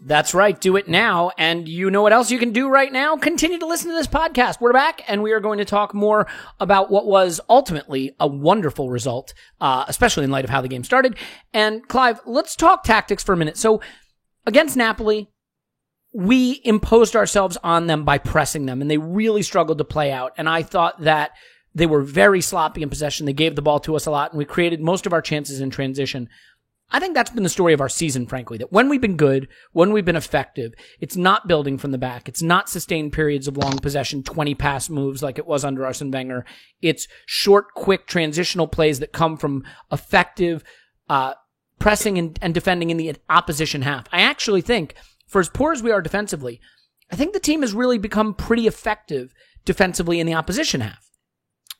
That's right, do it now. And you know what else you can do right now? Continue to listen to this podcast. We're back, and we are going to talk more about what was ultimately a wonderful result, especially in light of how the game started. And Clive, let's talk tactics for a minute. So against Napoli, we imposed ourselves on them by pressing them, and they really struggled to play out. And I thought that they were very sloppy in possession. They gave the ball to us a lot, and we created most of our chances in transition. I think that's been the story of our season, frankly, that when we've been good, when we've been effective, it's not building from the back. It's not sustained periods of long possession, 20 pass moves like it was under Arsene Wenger. It's short, quick, transitional plays that come from effective pressing and defending in the opposition half. I actually think, for as poor as we are defensively, I think the team has really become pretty effective defensively in the opposition half,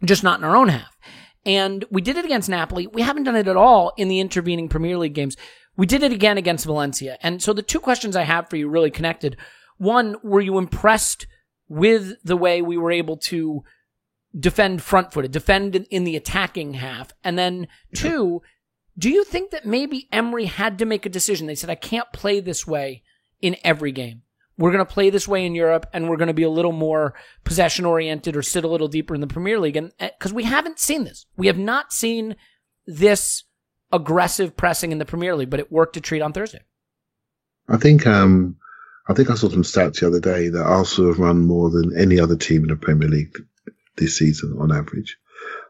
just not in our own half. And we did it against Napoli. We haven't done it at all in the intervening Premier League games. We did it again against Valencia. And so the two questions I have for you really connected. One, were you impressed with the way we were able to defend front-footed, defend in the attacking half. And then 2, do you think that maybe Emery had to make a decision? They said, I can't play this way in every game. We're going to play this way in Europe, and we're going to be a little more possession-oriented or sit a little deeper in the Premier League. And because we haven't seen this. We have not seen this aggressive pressing in the Premier League, but it worked a treat on Thursday. I think I saw some stats the other day that Arsenal have run more than any other team in the Premier League this season on average.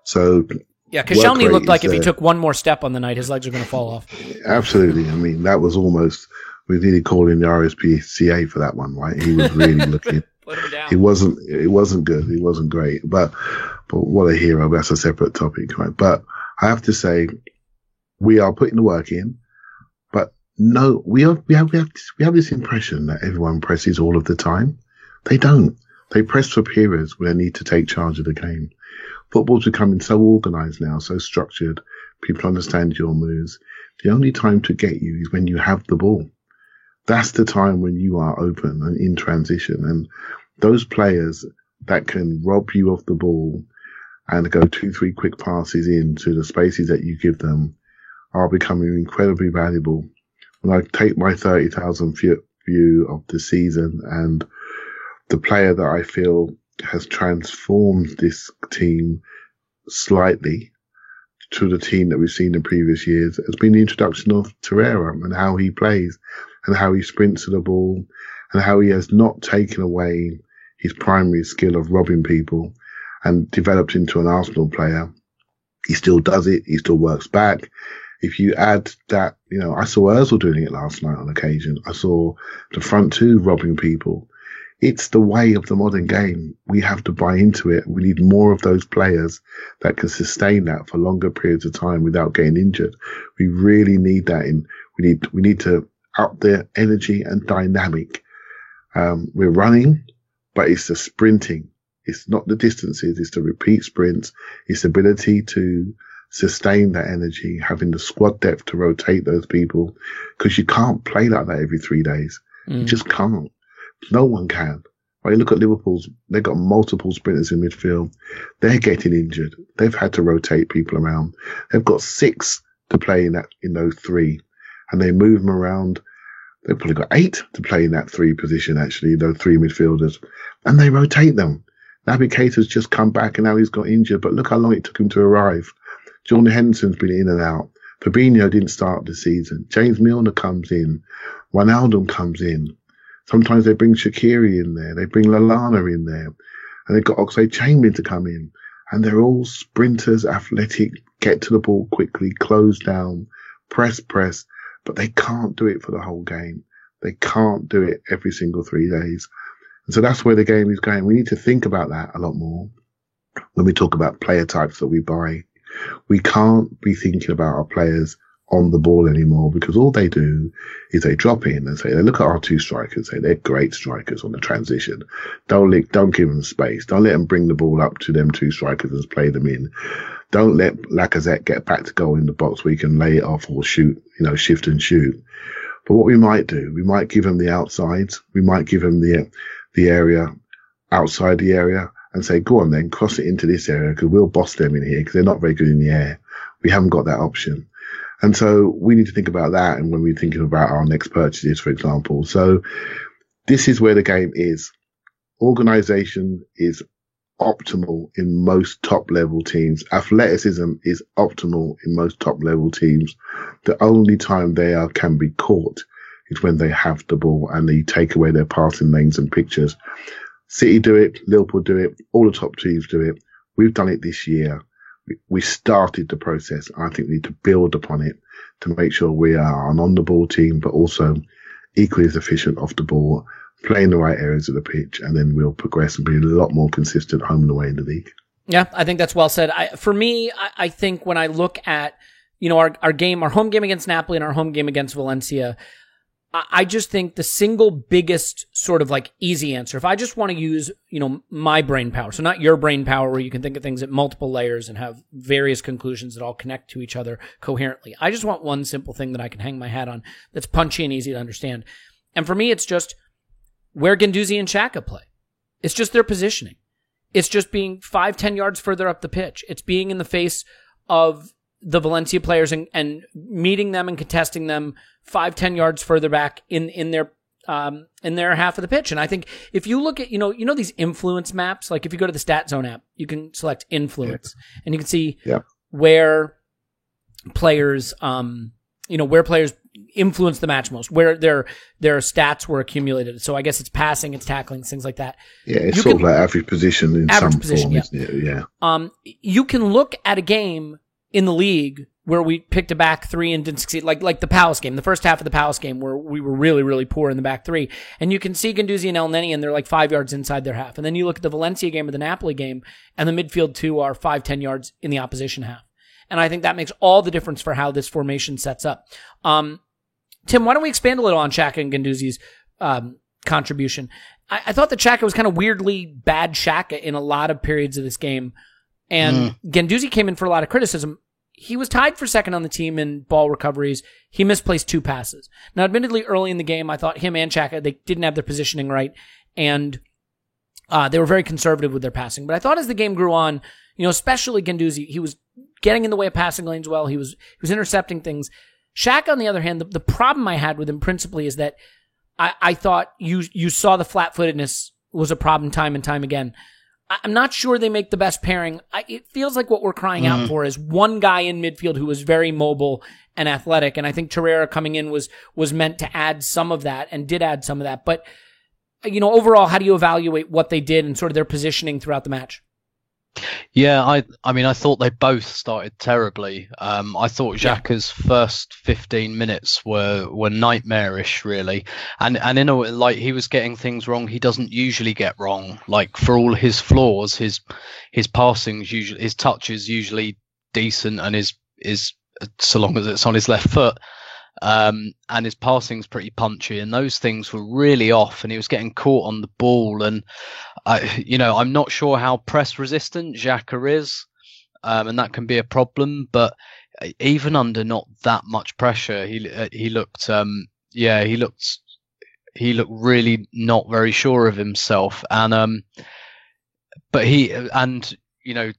So yeah, Koscielny looked like if he took one more step on the night, his legs are going to fall off. Absolutely. I mean, that was almost, we nearly called in the RSPCA for that one, right? He was really looking. Put him down. It wasn't good. It wasn't great. But what a hero. That's a separate topic, right? But I have to say, we are putting the work in. But no, we have this impression that everyone presses all of the time. They don't. They press for periods when they need to take charge of the game. Football's becoming so organised now, so structured. People understand your moves. The only time to get you is when you have the ball. That's the time when you are open and in transition. And those players that can rob you of the ball and go 2-3 quick passes into the spaces that you give them are becoming incredibly valuable. When I take my 30,000 view of the season and the player that I feel has transformed this team slightly to the team that we've seen in previous years has been the introduction of Torreira and how he plays and how he sprints to the ball and how he has not taken away his primary skill of robbing people and developed into an Arsenal player. He still does it. He still works back. If you add that, I saw Ozil doing it last night on occasion. I saw the front 2 robbing people. It's the way of the modern game. We have to buy into it. We need more of those players that can sustain that for longer periods of time without getting injured. We really need that we need to up their energy and dynamic. We're running, but it's the sprinting. It's not the distances. It's the repeat sprints. It's the ability to sustain that energy, having the squad depth to rotate those people, because you can't play like that every 3 days. You just can't. No one can. Right? You look at Liverpool's, they've got multiple sprinters in midfield. They're getting injured. They've had to rotate people around. They've got 6 to play in those 3, and they move them around. They've probably got 8 to play in that 3 position, actually, those 3 midfielders, and they rotate them. Naby Keita's just come back and now he's got injured, but look how long it took him to arrive. Jordan Henderson's been in and out. Fabinho didn't start the season. James Milner comes in. Wijnaldum comes in. Sometimes they bring Shaqiri in there. They bring Lallana in there. And they've got Oxlade-Chamberlain to come in. And they're all sprinters, athletic, get to the ball quickly, close down, press. But they can't do it for the whole game. They can't do it every single 3 days. And so that's where the game is going. We need to think about that a lot more when we talk about player types that we buy. We can't be thinking about our players on the ball anymore, because all they do is they drop in and say, they look at our 2 strikers, say they're great strikers on the transition. Don't give them space. Don't let them bring the ball up to them 2 strikers and play them in. Don't let Lacazette get back to goal in the box where he can lay it off or shoot, shift and shoot. But what we might do, we might give them the outsides. We might give them the area outside the area and say, go on then, cross it into this area because we'll boss them in here because they're not very good in the air. We haven't got that option. And so we need to think about that. And when we're thinking about our next purchases, for example, so this is where the game is. Organization is optimal in most top level teams. Athleticism is optimal in most top level teams. The only time they can be caught is when they have the ball and they take away their passing lanes and pictures. City do it, Liverpool do it, all the top teams do it. We've done it this year. We started the process. I think we need to build upon it to make sure we are an on-the-ball team, but also equally as efficient off the ball, playing the right areas of the pitch, and then we'll progress and be a lot more consistent home and away in the league. Yeah, I think that's well said. For me, I think when I look at our home game against Napoli and our home game against Valencia, I just think the single biggest sort of like easy answer, if I just want to use, my brain power, so not your brain power where you can think of things at multiple layers and have various conclusions that all connect to each other coherently. I just want one simple thing that I can hang my hat on that's punchy and easy to understand. And for me, it's just where Guendouzi and Xhaka play. It's just their positioning. It's just being 5-10 yards further up the pitch. It's being in the face of the Valencia players and meeting them and contesting them 5-10 yards further back in their half of the pitch. And I think if you look at, you know these influence maps, like if you go to the Stat Zone app, you can select influence and you can see where players, where players influence the match most, where their stats were accumulated. So I guess it's passing, it's tackling, things like that. Yeah, it's sort of like average position in some form, isn't it? Yeah. You can look at a game in the league where we picked a back three and didn't succeed, like the Palace game, the first half of the Palace game where we were really, really poor in the back three. And you can see Guendouzi and El Neni and they're like 5 yards inside their half. And then you look at the Valencia game or the Napoli game and the midfield two are 5-10 yards in the opposition half. And I think that makes all the difference for how this formation sets up. Tim, why don't we expand a little on Xhaka and Guendouzi's contribution? I thought that Xhaka was kind of weirdly bad Xhaka in a lot of periods of this game. And Guendouzi came in for a lot of criticism. He was tied for second on the team in ball recoveries. He misplaced 2 passes. Now, admittedly, early in the game, I thought him and Xhaka, they didn't have their positioning right. And they were very conservative with their passing. But I thought as the game grew on, especially Guendouzi, he was getting in the way of passing lanes well. He was intercepting things. Xhaka, on the other hand, the problem I had with him principally is that I thought you saw the flat-footedness was a problem time and time again. I'm not sure they make the best pairing. It feels like what we're crying out for is one guy in midfield who is very mobile and athletic, and I think Torreira coming in was meant to add some of that and did add some of that. But, overall, how do you evaluate what they did and sort of their positioning throughout the match? Yeah, I thought they both started terribly. I thought Xhaka's first 15 minutes were nightmarish, really, and in a way, like, he was getting things wrong he doesn't usually get wrong. Like, for all his flaws, his passing's usually, his touch is usually decent, and is so long as it's on his left foot. And his passing's pretty punchy, and those things were really off, and he was getting caught on the ball. And I'm not sure how press resistant Xhaka is, and that can be a problem. But even under not that much pressure, he looked really not very sure of himself. And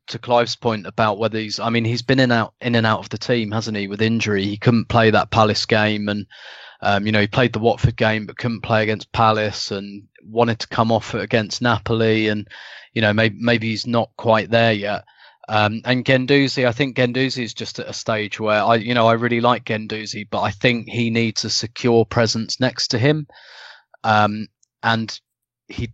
to Clive's point about whether he's been in and out of the team, hasn't he, with injury. He couldn't play that Palace game, and he played the Watford game but couldn't play against Palace, and wanted to come off against Napoli, and maybe he's not quite there yet. And Guendouzi, I think Guendouzi is just at a stage where I really like Guendouzi, but I think he needs a secure presence next to him, and he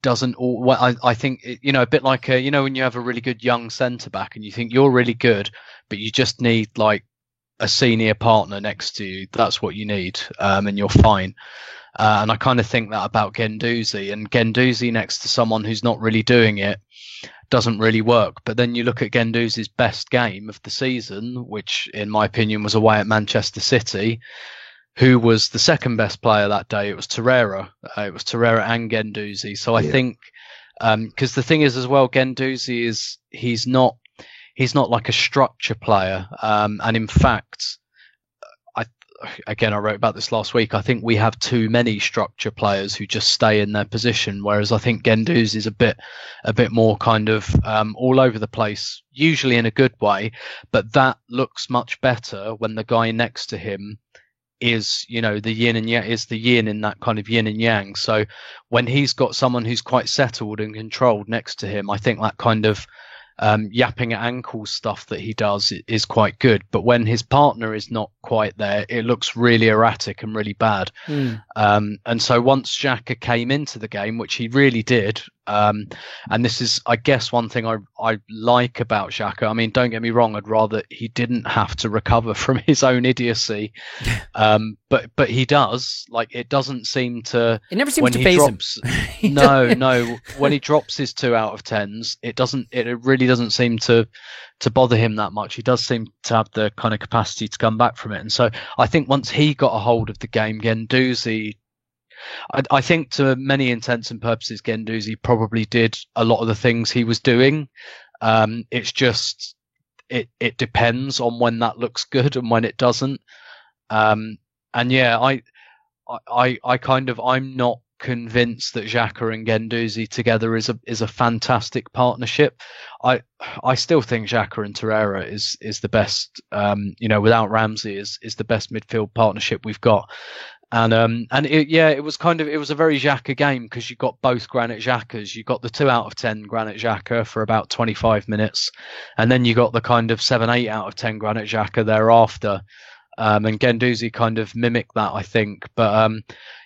doesn't. I think a bit like when you have a really good young centre back and you think you're really good, but you just need like a senior partner next to you. That's what you need, and you're fine. And I kind of think that about Guendouzi, and Guendouzi next to someone who's not really doing it doesn't really work. But then you look at Guendouzi's best game of the season, which in my opinion was away at Manchester City. Who was the second best player that day? It was Torreira. It was Torreira and Guendouzi. So I think, because the thing is as well, Guendouzi he's not like a structure player. And in fact, I wrote about this last week. I think we have too many structure players who just stay in their position, whereas I think Guendouzi is a bit more kind of all over the place, usually in a good way. But that looks much better when the guy next to him is the yin and yang, is the yin in that kind of yin and yang. So when he's got someone who's quite settled and controlled next to him, I think that kind of yapping at ankles stuff that he does is quite good. But when his partner is not quite there, it looks really erratic and really bad. And so once Xhaka came into the game, which he really did, and this is, I guess, one thing I like about Xhaka. I mean, don't get me wrong, I'd rather he didn't have to recover from his own idiocy. But he does. Like, it doesn't seem to. It never seems to faze him. No. When he drops his 2 out of 10s, it really doesn't seem to bother him that much. He does seem to have the kind of capacity to come back from it. And so I think once he got a hold of the game, Guendouzi, I think to many intents and purposes, Guendouzi probably did a lot of the things he was doing. It's just, it depends on when that looks good and when it doesn't. And yeah, I'm not convinced that Xhaka and Guendouzi together is a fantastic partnership. I still think Xhaka and Torreira is the best. Without Ramsey, is the best midfield partnership we've got. And it was a very Xhaka game because you got both Granit Xhakas. You got the 2 out of 10 Granit Xhaka for about 25 minutes, and then you got the kind of 7-8 out of 10 Granit Xhaka thereafter. And Guendouzi kind of mimicked that, I think. But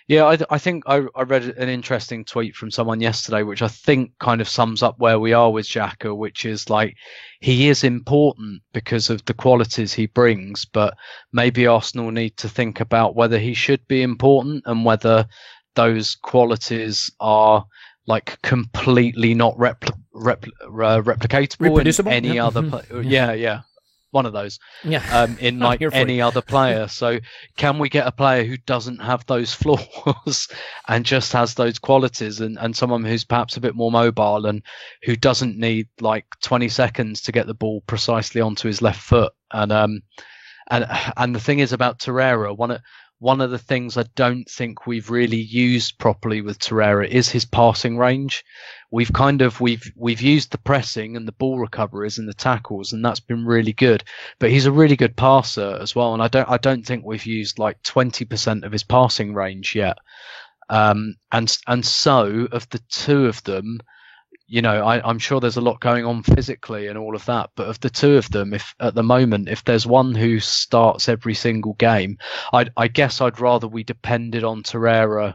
I think I read an interesting tweet from someone yesterday, which I think kind of sums up where we are with Xhaka, which is like he is important because of the qualities he brings, but maybe Arsenal need to think about whether he should be important and whether those qualities are like completely not replicatable in any other player. One of those, in like any other player. So can we get a player who doesn't have those flaws and just has those qualities, and someone who's perhaps a bit more mobile and who doesn't need like 20 seconds to get the ball precisely onto his left foot? And the thing is about Torreira, one of the things I don't think we've really used properly with Torreira is his passing range. We've used the pressing and the ball recoveries and the tackles, and that's been really good. But he's a really good passer as well, and I don't think we've used like 20% of his passing range yet. And so of the two of them, I'm sure there's a lot going on physically and all of that, but of the two of them, if at the moment, if there's one who starts every single game, I guess I'd rather we depended on Torreira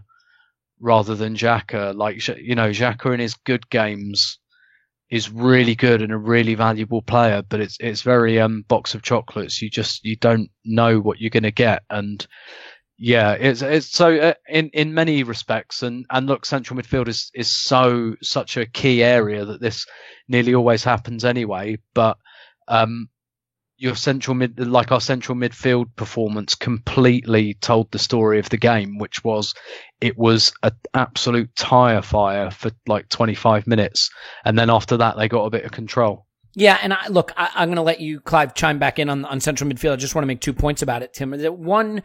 rather than Xhaka. Like, Xhaka in his good games is really good and a really valuable player, but it's very box of chocolates. You don't know what you're going to get. And yeah, it's so in many respects, and look, central midfield is such a key area that this nearly always happens anyway. But our central midfield performance completely told the story of the game, which was it was an absolute tire fire for like 25 minutes, and then after that they got a bit of control. Yeah, and I'm going to let you, Clive, chime back in on central midfield. I just want to make 2 points about it, Tim. One,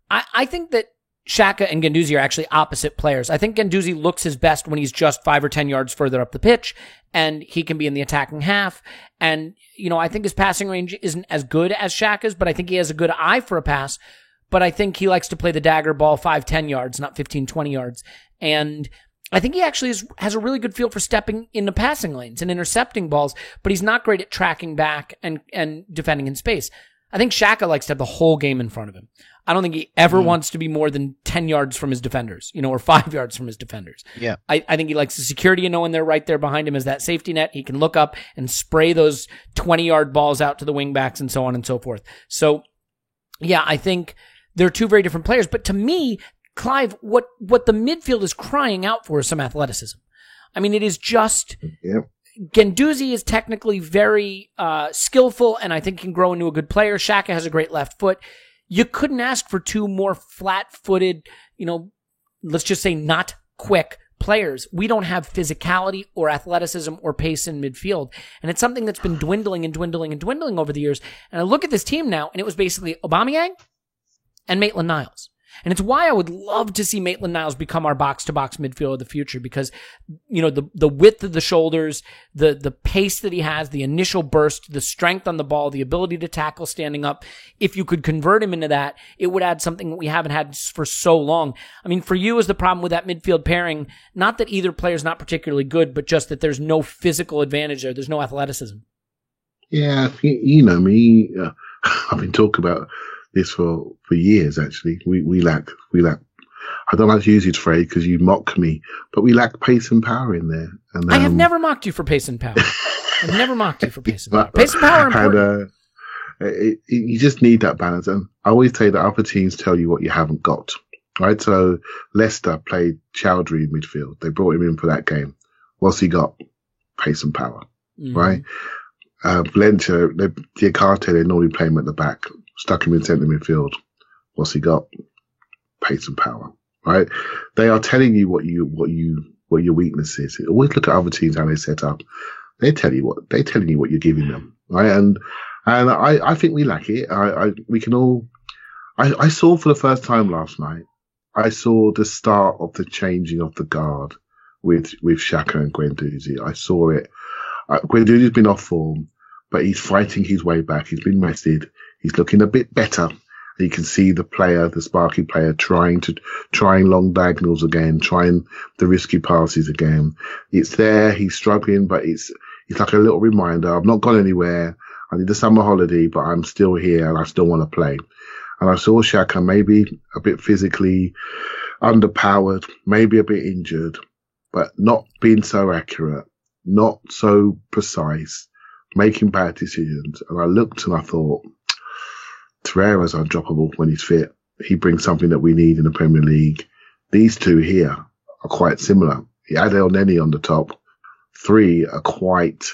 I think that Xhaka and Guendouzi are actually opposite players. I think Guendouzi looks his best when he's just 5 or 10 yards further up the pitch, and he can be in the attacking half. And, I think his passing range isn't as good as Xhaka's, but I think he has a good eye for a pass. But I think he likes to play the dagger ball 5-10 yards, not 15-20 yards. And I think he actually has a really good feel for stepping into passing lanes and intercepting balls, but he's not great at tracking back and defending in space. I think Xhaka likes to have the whole game in front of him. I don't think he ever wants to be more than 10 yards from his defenders, or 5 yards from his defenders. Yeah. I think he likes the security of knowing they're right there behind him as that safety net. He can look up and spray those 20-yard balls out to the wingbacks and so on and so forth. So, yeah, I think they're two very different players. But to me, Clive, what the midfield is crying out for is some athleticism. I mean, it is just... Yep. Guendouzi is technically very skillful and I think can grow into a good player. Xhaka has a great left foot. You couldn't ask for two more flat-footed, let's just say not quick players. We don't have physicality or athleticism or pace in midfield. And it's something that's been dwindling and dwindling and dwindling over the years. And I look at this team now, and it was basically Aubameyang and Maitland-Niles. And it's why I would love to see Maitland-Niles become our box-to-box midfielder of the future because, the width of the shoulders, the pace that he has, the initial burst, the strength on the ball, the ability to tackle standing up. If you could convert him into that, it would add something that we haven't had for so long. I mean, for you is the problem with that midfield pairing, not that either player is not particularly good, but just that there's no physical advantage there. There's no athleticism. Yeah, you know me. I've been talking about this for years, actually. We lack, I don't like to use this phrase because you mock me, but we lack pace and power in there. And I have never mocked you for pace and power. I've never mocked you for pace and power. Pace and power are important. And, you just need that balance. And I always say that other teams tell you what you haven't got, right? So Leicester played Chowdhury in midfield. They brought him in for that game. What's he got? Pace and power, right? Valencia, Diakate, they normally play him at the back. Stuck him in centre midfield. What's he got? Pace and power, right? They are telling you what your weakness is. Always look at other teams how they set up. They're telling you what you're giving them, right? And I think we lack it. We can all. I saw for the first time last night I saw the start of the changing of the guard with Xhaka and Guendouzi. I saw it. Guendouzi's been off form, but he's fighting his way back. He's been rested. He's looking a bit better. You can see the sparky player trying long diagonals again, trying the risky passes again. It's there. He's struggling, but it's like a little reminder. I've not gone anywhere. I need a summer holiday, but I'm still here and I still want to play. And I saw Xhaka maybe a bit physically underpowered, maybe a bit injured, but not being so accurate, not so precise, making bad decisions. And I looked and I thought, Torreira's undroppable when he's fit. He brings something that we need in the Premier League. These two here are quite similar. You add El Neni on the top. 3 are quite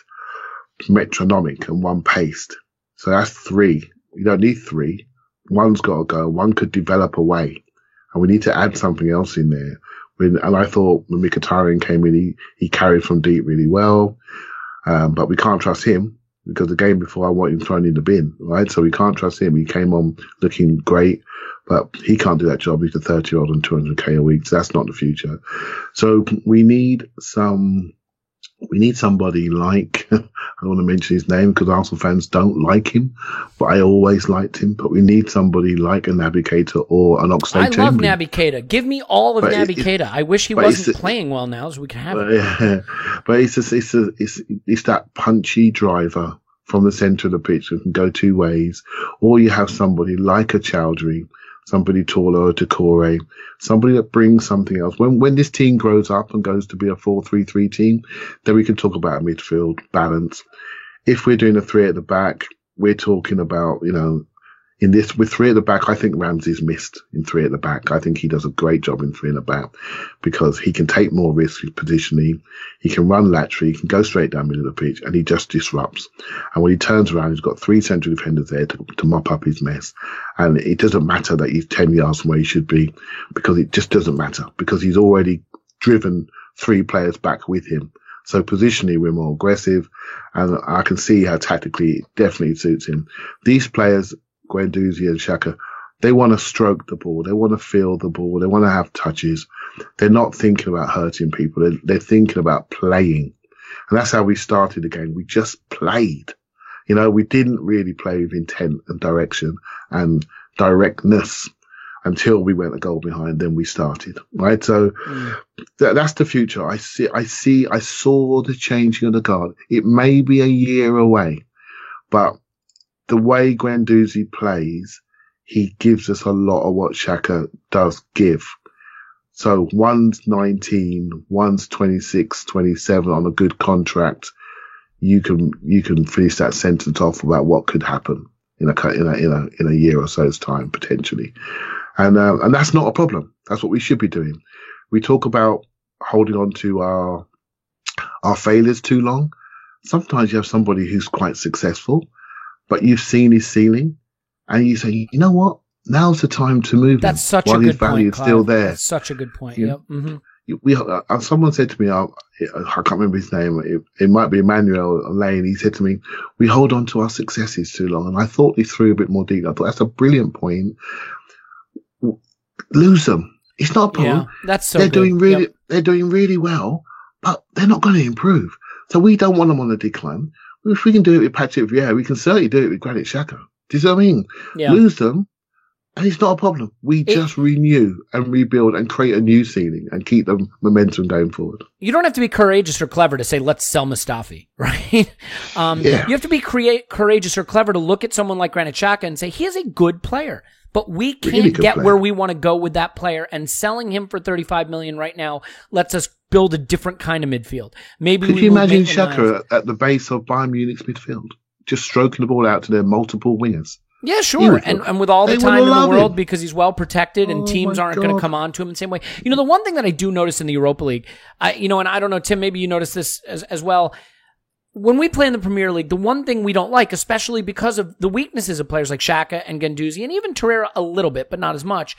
metronomic and one paced. So that's 3. You don't need 3. One's got to go. One could develop away. And we need to add something else in there. And I thought when Mkhitaryan came in, he carried from deep really well. But we can't trust him. Because the game before I want him thrown in the bin, right? So we can't trust him. He came on looking great, but he can't do that job. He's a 30-year-old on 200k a week. So that's not the future. So we need somebody like, I don't want to mention his name because Arsenal fans don't like him, but I always liked him. But we need somebody like a Naby Keita or an Oxlade-Chamberlain. I love Naby Keita. Give me all of Naby Keita. I wish he wasn't playing well now so we can have it. Yeah, but it's that punchy driver from the centre of the pitch that can go two ways. Or you have somebody like a Chowdhury, somebody taller, or Doucouré, somebody that brings something else. When this team grows up and goes to be a 4-3-3 team, then we can talk about midfield balance. If we're doing a 3 at the back, we're talking about, with 3 at the back, I think Ramsey's missed in 3 at the back. I think he does a great job in 3 at the back because he can take more risks positionally. He can run laterally. He can go straight down the middle of the pitch and he just disrupts. And when he turns around, he's got 3 central defenders there to mop up his mess. And it doesn't matter that he's 10 yards from where he should be because it just doesn't matter because he's already driven 3 players back with him. So positionally, we're more aggressive and I can see how tactically it definitely suits him. These players, Guendouzi and Xhaka, they want to stroke the ball. They want to feel the ball. They want to have touches. They're not thinking about hurting people. They're thinking about playing. And that's how we started the game. We just played. We didn't really play with intent and direction and directness until we went a goal behind. Then we started, right? So that's the future. I saw the changing of the guard. It may be a year away, but the way Guendouzi plays, he gives us a lot of what Xhaka does give. So one's 19, one's 26, 27 on a good contract. You can finish that sentence off about what could happen in a year or so's time potentially, and that's not a problem. That's what we should be doing. We talk about holding on to our failures too long. Sometimes you have somebody who's quite successful, but you've seen his ceiling, and you say, you know what? Now's the time to move. That's such while a good his value point, is still there. That's such a good point. Yep. Mm-hmm. Someone said to me, I can't remember his name. It might be Emmanuel Lane. He said to me, "We hold on to our successes too long." And I thought this through a bit more deep. I thought that's a brilliant point. Lose them. It's not a problem. Yeah, that's so they're good. doing really. Yep. They're doing really well, but they're not going to improve. So we don't want them on the decline. If we can do it with Patrick Vieira, we can certainly do it with Granit Xhaka. Do you see what I mean? Yeah. Lose them, and it's not a problem. We just renew and rebuild and create a new ceiling and keep the momentum going forward. You don't have to be courageous or clever to say, let's sell Mustafi, right? Yeah. You have to be courageous or clever to look at someone like Granit Xhaka and say, he is a good player, but we can't Really good get player. where we want to go with that player, and selling him for $35 million right now lets us build a different kind of midfield. Maybe Could we you move imagine Maitland-Niles. Xhaka at the base of Bayern Munich's midfield, just stroking the ball out to their multiple wingers? Yeah, He sure. would And look- with all the they would time in the love world him. because he's well protected and Oh teams my aren't going to God. come on to him in the same way. The one thing that I do notice in the Europa League, and I don't know, Tim, maybe you notice this as well. When we play in the Premier League, the one thing we don't like, especially because of the weaknesses of players like Xhaka and Guendouzi and even Torreira a little bit, but not as much,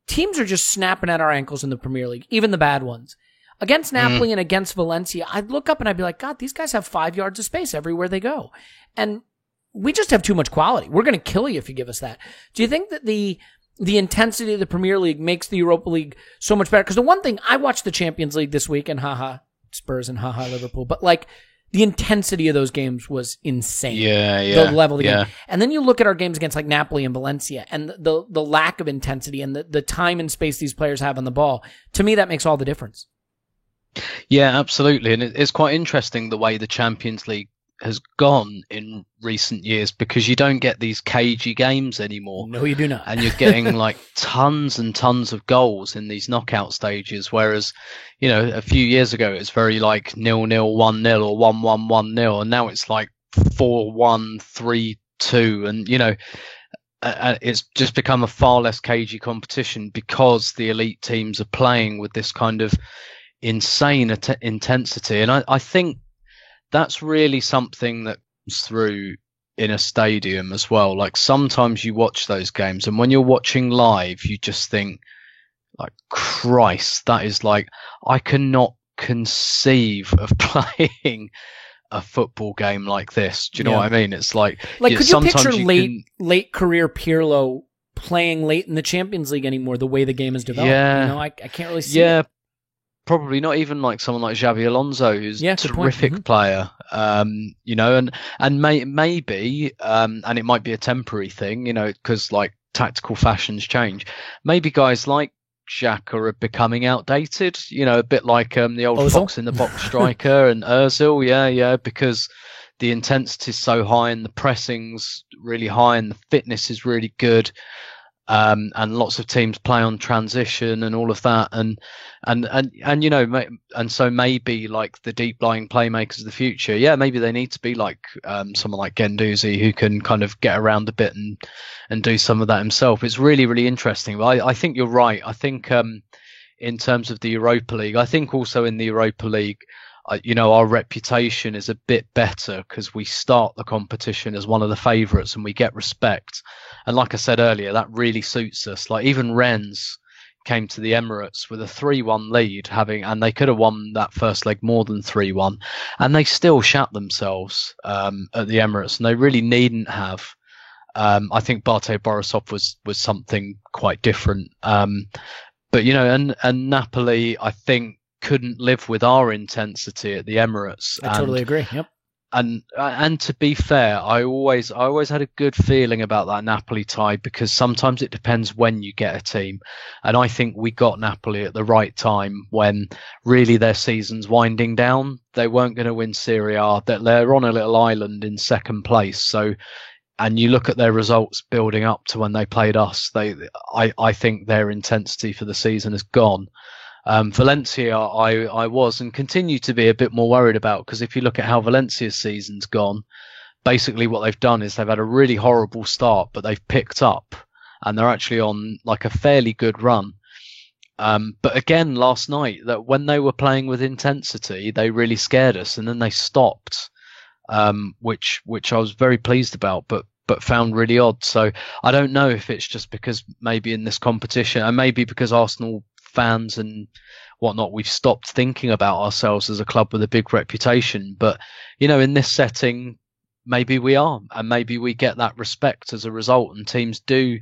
teams are just snapping at our ankles in the Premier League, even the bad ones. Against Napoli and against Valencia, I'd look up and I'd be like, God, these guys have 5 yards of space everywhere they go. And we just have too much quality. We're going to kill you if you give us that. Do you think that the the intensity of the Premier League makes the Europa League so much better. Because the one thing, I watched the Champions League this week, and haha, Spurs and haha, Liverpool. But like, the intensity of those games was insane. Yeah. The level of the game. And then you look at our games against like Napoli and Valencia, and the lack of intensity and the time and space these players have on the ball. To me, that makes all the difference. Yeah, absolutely. And it's quite interesting the way the Champions League has gone in recent years, because you don't get these cagey games anymore. No, you do not. And you're getting like tons and tons of goals in these knockout stages. Whereas, you know, a few years ago, it was very like 0-0, 1-0 or 1-1, 1-0. And now it's like 4-1, 3-2. And, you know, it's just become a far less cagey competition because the elite teams are playing with this kind of insane intensity. And I think that's really something that comes through in a stadium as well. Like, sometimes you watch those games, and when you're watching live, you just think, like, Christ, that is like, I cannot conceive of playing a football game like this. Do you know what I mean? It's like could you picture late career Pirlo playing late in the Champions League anymore, the way the game is developed? Yeah. You know, I can't really see it. Probably not even like someone like Xabi Alonso, who's a terrific player, you know, and maybe, and it might be a temporary thing, you know, because like tactical fashions change. Maybe guys like Xhaka are becoming outdated, you know, a bit like the old Ozil? fox in the box striker and Ozil, yeah, because the intensity is so high and the pressing's really high and the fitness is really good. And lots of teams play on transition and all of that, and you know, and so maybe like the deep lying playmakers of the future, maybe they need to be like someone like Guendouzi, who can kind of get around a bit and do some of that himself. It's really, really interesting. But I think you're right. I think in terms of the Europa League, I think also in the Europa League, you know, our reputation is a bit better because we start the competition as one of the favourites and we get respect. And like I said earlier, that really suits us. Like, even Rennes came to the Emirates with a 3-1 lead, and they could have won that first leg more than 3-1, and they still shat themselves at the Emirates, and they really needn't have. I think Bate Borisov was something quite different. But, you know, and Napoli, I think, couldn't live with our intensity at the Emirates. I totally agree. Yep. And to be fair, I always had a good feeling about that Napoli tie, because sometimes it depends when you get a team, and I think we got Napoli at the right time when really their season's winding down. They weren't going to win Serie A. They're on a little island in second place. So, and you look at their results building up to when they played us. I think their intensity for the season is gone. Valencia, I was and continue to be a bit more worried about, because if you look at how Valencia's season's gone, basically what they've done is they've had a really horrible start, but they've picked up and they're actually on like a fairly good run. But again, last night, that when they were playing with intensity, they really scared us, and then they stopped, which I was very pleased about, but found really odd. So I don't know if it's just because maybe in this competition, and maybe because Arsenal fans and whatnot, we've stopped thinking about ourselves as a club with a big reputation. But, you know, in this setting, maybe we are, and maybe we get that respect as a result, and teams do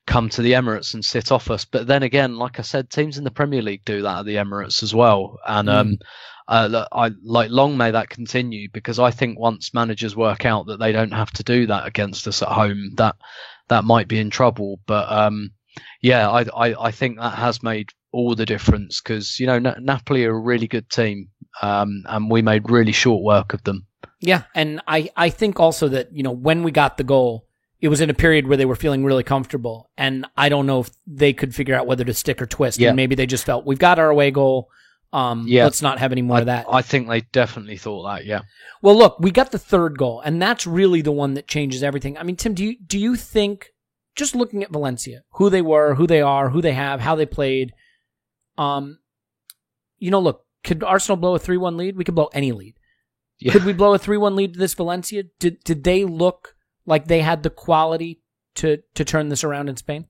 come to the Emirates and sit off us. But then again, like I said, teams in the Premier League do that at the Emirates as well. And I like, long may that continue, because I think once managers work out that they don't have to do that against us at home, that might be in trouble. But I think that has made all the difference, because, you know, Napoli are a really good team, and we made really short work of them. Yeah, and I think also that, you know, when we got the goal, it was in a period where they were feeling really comfortable, and I don't know if they could figure out whether to stick or twist. And maybe they just felt, we've got our away goal, let's not have any more of that. I think they definitely thought that, yeah. Well, look, we got the third goal, and that's really the one that changes everything. I mean, Tim, do you think, just looking at Valencia, who they were, who they are, who they have, how they played, you know, look, could Arsenal blow a 3-1 lead? We could blow any lead. Yeah. Could we blow a 3-1 lead to this Valencia? Did they look like they had the quality to turn this around in Spain?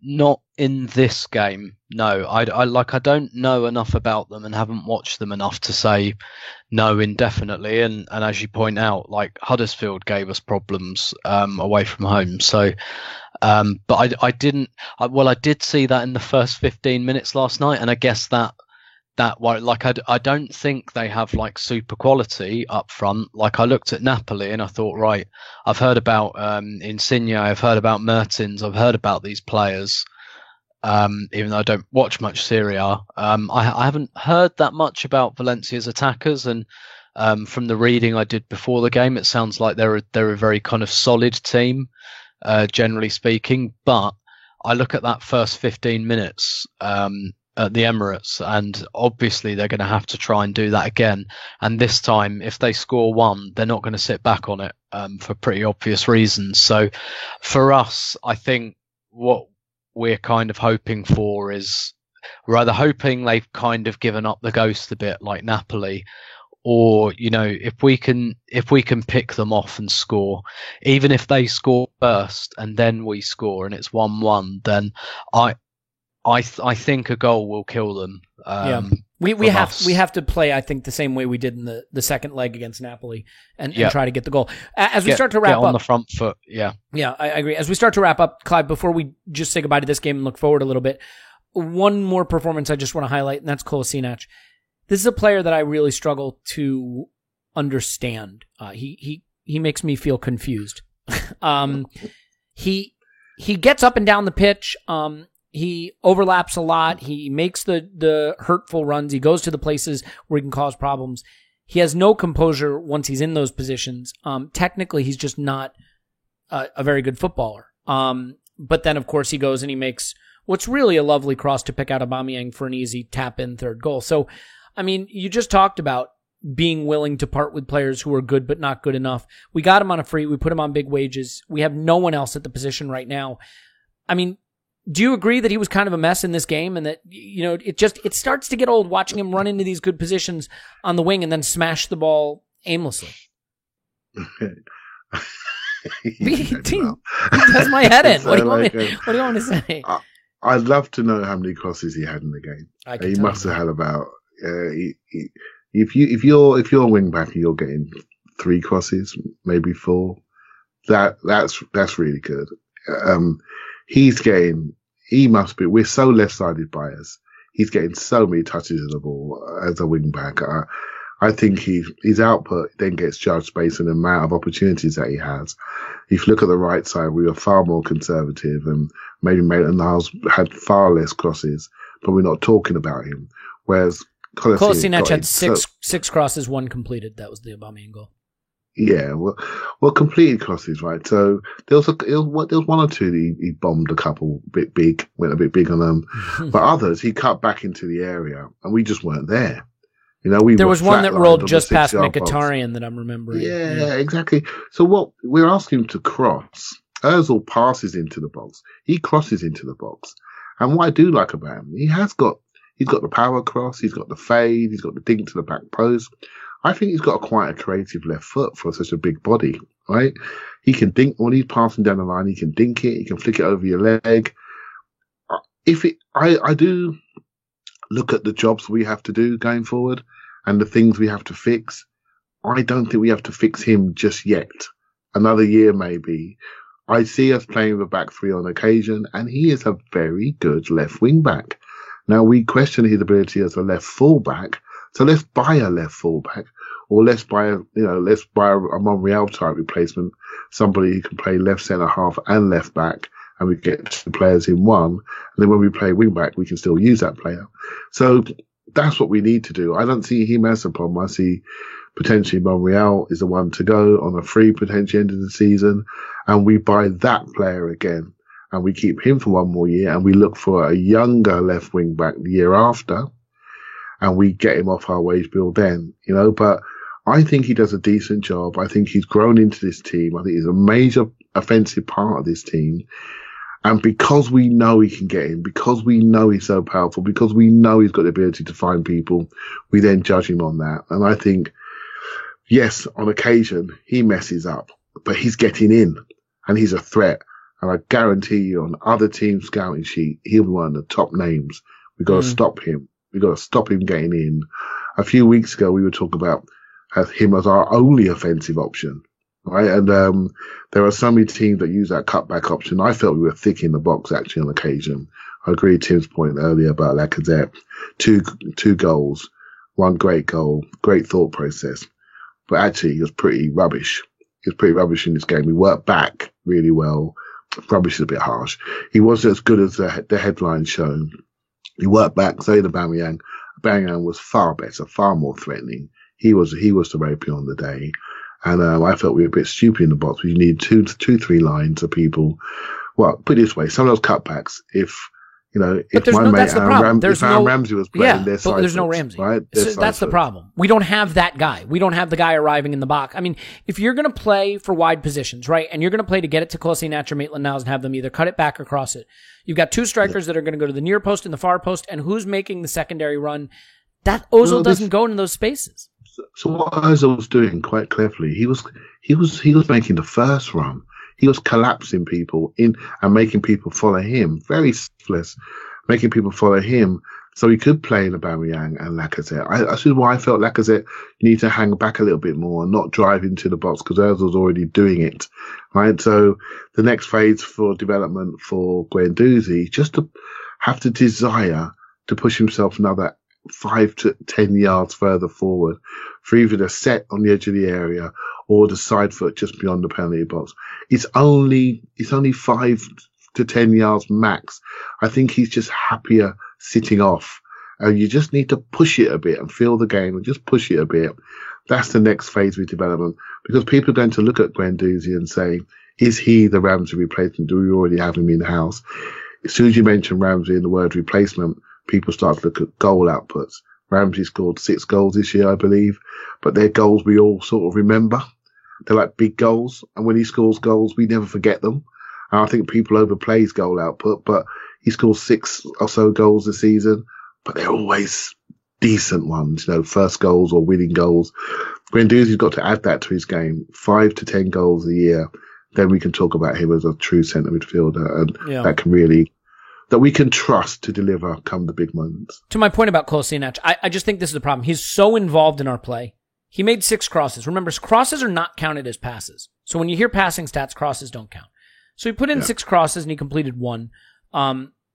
Not in this game. No, I don't know enough about them and haven't watched them enough to say no indefinitely. And as you point out, like Huddersfield gave us problems away from home. So, but I didn't. I did see that in the first 15 minutes last night, and I guess that like I don't think they have like super quality up front. Like I looked at Napoli and I thought, right, I've heard about Insigne, I've heard about Mertens, I've heard about these players. Even though I don't watch much Serie A, I haven't heard that much about Valencia's attackers. And from the reading I did before the game, it sounds like they're a very kind of solid team, generally speaking. But I look at that first 15 minutes at the Emirates, and obviously they're going to have to try and do that again. And this time, if they score one, they're not going to sit back on it for pretty obvious reasons. So for us, I think what we're kind of hoping for is we're either hoping they've kind of given up the ghost a bit like Napoli, or, you know, if we can pick them off and score, even if they score first and then we score and it's 1-1, then I think a goal will kill them. We have to play, I think, the same way we did in the second leg against Napoli and try to get the goal. As we start to wrap up on the front foot, yeah, I agree. As we start to wrap up, Clive, before we just say goodbye to this game and look forward a little bit, one more performance I just want to highlight, and that's Kolasinac. This is a player that I really struggle to understand. He makes me feel confused. He gets up and down the pitch. He overlaps a lot. He makes the hurtful runs. He goes to the places where he can cause problems. He has no composure once he's in those positions. Technically, he's just not a very good footballer. But then, of course, he goes and he makes what's really a lovely cross to pick out Aubameyang for an easy tap-in third goal. So, I mean, you just talked about being willing to part with players who are good but not good enough. We got him on a free. We put him on big wages. We have no one else at the position right now. I mean, do you agree that he was kind of a mess in this game, and that, you know, it starts to get old watching him run into these good positions on the wing and then smash the ball aimlessly? He does my head in. What do you want to say? I'd love to know how many crosses he had in the game. He must have had about. If you're a wing back and you're getting 3 crosses, maybe 4, that's really good. He must be, we're so left-sided biased. He's getting so many touches of the ball as a wing back. I think his output then gets judged based on the amount of opportunities that he has. If you look at the right side, we were far more conservative, and maybe Maitland-Niles had far less crosses, but we're not talking about him. Whereas Kolasinac had six crosses, 1 completed. That was the Aubameyang goal. Yeah, well, completed crosses, right? So there was 1 or 2 that he bombed a couple went a bit big on them, but others he cut back into the area, and we just weren't there. You know, there was one that rolled just past Mkhitaryan that I'm remembering. Yeah, exactly. So what we're asking him to cross, Ozil passes into the box, he crosses into the box, and what I do like about him, he's got the power cross, he's got the fade, he's got the dink to the back post. I think he's got quite a creative left foot for such a big body, right? He can dink when he's passing down the line. He can dink it. He can flick it over your leg. I do look at the jobs we have to do going forward and the things we have to fix. I don't think we have to fix him just yet. Another year, maybe. I see us playing with a back 3 on occasion, and he is a very good left wing back. Now, we question his ability as a left full back. So let's buy a left fullback, or let's buy a Monreal type replacement, somebody who can play left centre half and left back, and we get 2 players in one. And then when we play wing back, we can still use that player. So that's what we need to do. I don't see him as a problem. I see potentially Monreal is the one to go on a free potentially end of the season, and we buy that player again, and we keep him for 1 more year, and we look for a younger left wing back the year after. And we get him off our wage bill then, you know, but I think he does a decent job. I think he's grown into this team. I think he's a major offensive part of this team. And because we know he can get in, because we know he's so powerful, because we know he's got the ability to find people, we then judge him on that. And I think, yes, on occasion, he messes up, but he's getting in and he's a threat. And I guarantee you on other teams' scouting sheet, he'll be one of the top names. We've got to stop him. We've got to stop him getting in. A few weeks ago, we were talking about him as our only offensive option, right? And there are so many teams that use that cutback option. I felt we were thick in the box, actually, on occasion. I agree with Tim's point earlier about Lacazette. Two goals, one great goal, great thought process. But actually, he was pretty rubbish. He was pretty rubbish in this game. He worked back really well. Rubbish is a bit harsh. He wasn't as good as the headline show. He worked back, say the Aubameyang. Aubameyang was far better, far more threatening. He was the Rapier on the day. And I felt we were a bit stupid in the box. We need two, 3 lines of people. Well, put it this way, some of those cutbacks, if my mate Aaron Ramsey was playing their side, there's no Ramsey. Right? So that's the problem. We don't have that guy. We don't have the guy arriving in the box. I mean, if you're going to play for wide positions, right, and you're going to play to get it to Kolasinac or Maitland-Niles and have them either cut it back or cross it, you've got 2 strikers that are going to go to the near post and the far post, and who's making the secondary run? That Ozil doesn't go into those spaces. So what Ozil was doing quite cleverly, he was making the first run. He was collapsing people in and making people follow him. Very selfless, making people follow him so he could play in Aubameyang and Lacazette. That's why I felt Lacazette need to hang back a little bit more and not drive into the box because Ozil's already doing it. Right. So the next phase for development for Guendouzi, just to have the desire to push himself another 5 to 10 yards further forward for either the set on the edge of the area or the side foot just beyond the penalty box. It's only 5 to 10 yards max. I think he's just happier sitting off. You just need to push it a bit and feel the game and just push it a bit. That's the next phase of development because people are going to look at Guendouzi and say, is he the Ramsey replacement? Do we already have him in the house? As soon as you mention Ramsey and the word replacement, people start to look at goal outputs. Ramsey scored 6 goals this year, I believe, but they're goals we all sort of remember. They're like big goals, and when he scores goals, we never forget them. And I think people overplay his goal output, but he scores 6 or so goals this season, but they're always decent ones, first goals or winning goals. Guendouzi's got to add that to his game, 5 to 10 goals a year. Then we can talk about him as a true centre midfielder, and that we can trust to deliver come the big moments. To my point about Kolasinac, I just think this is the problem. He's so involved in our play. He made 6 crosses. Remember, crosses are not counted as passes. So when you hear passing stats, crosses don't count. So he put in 6 crosses and he completed 1.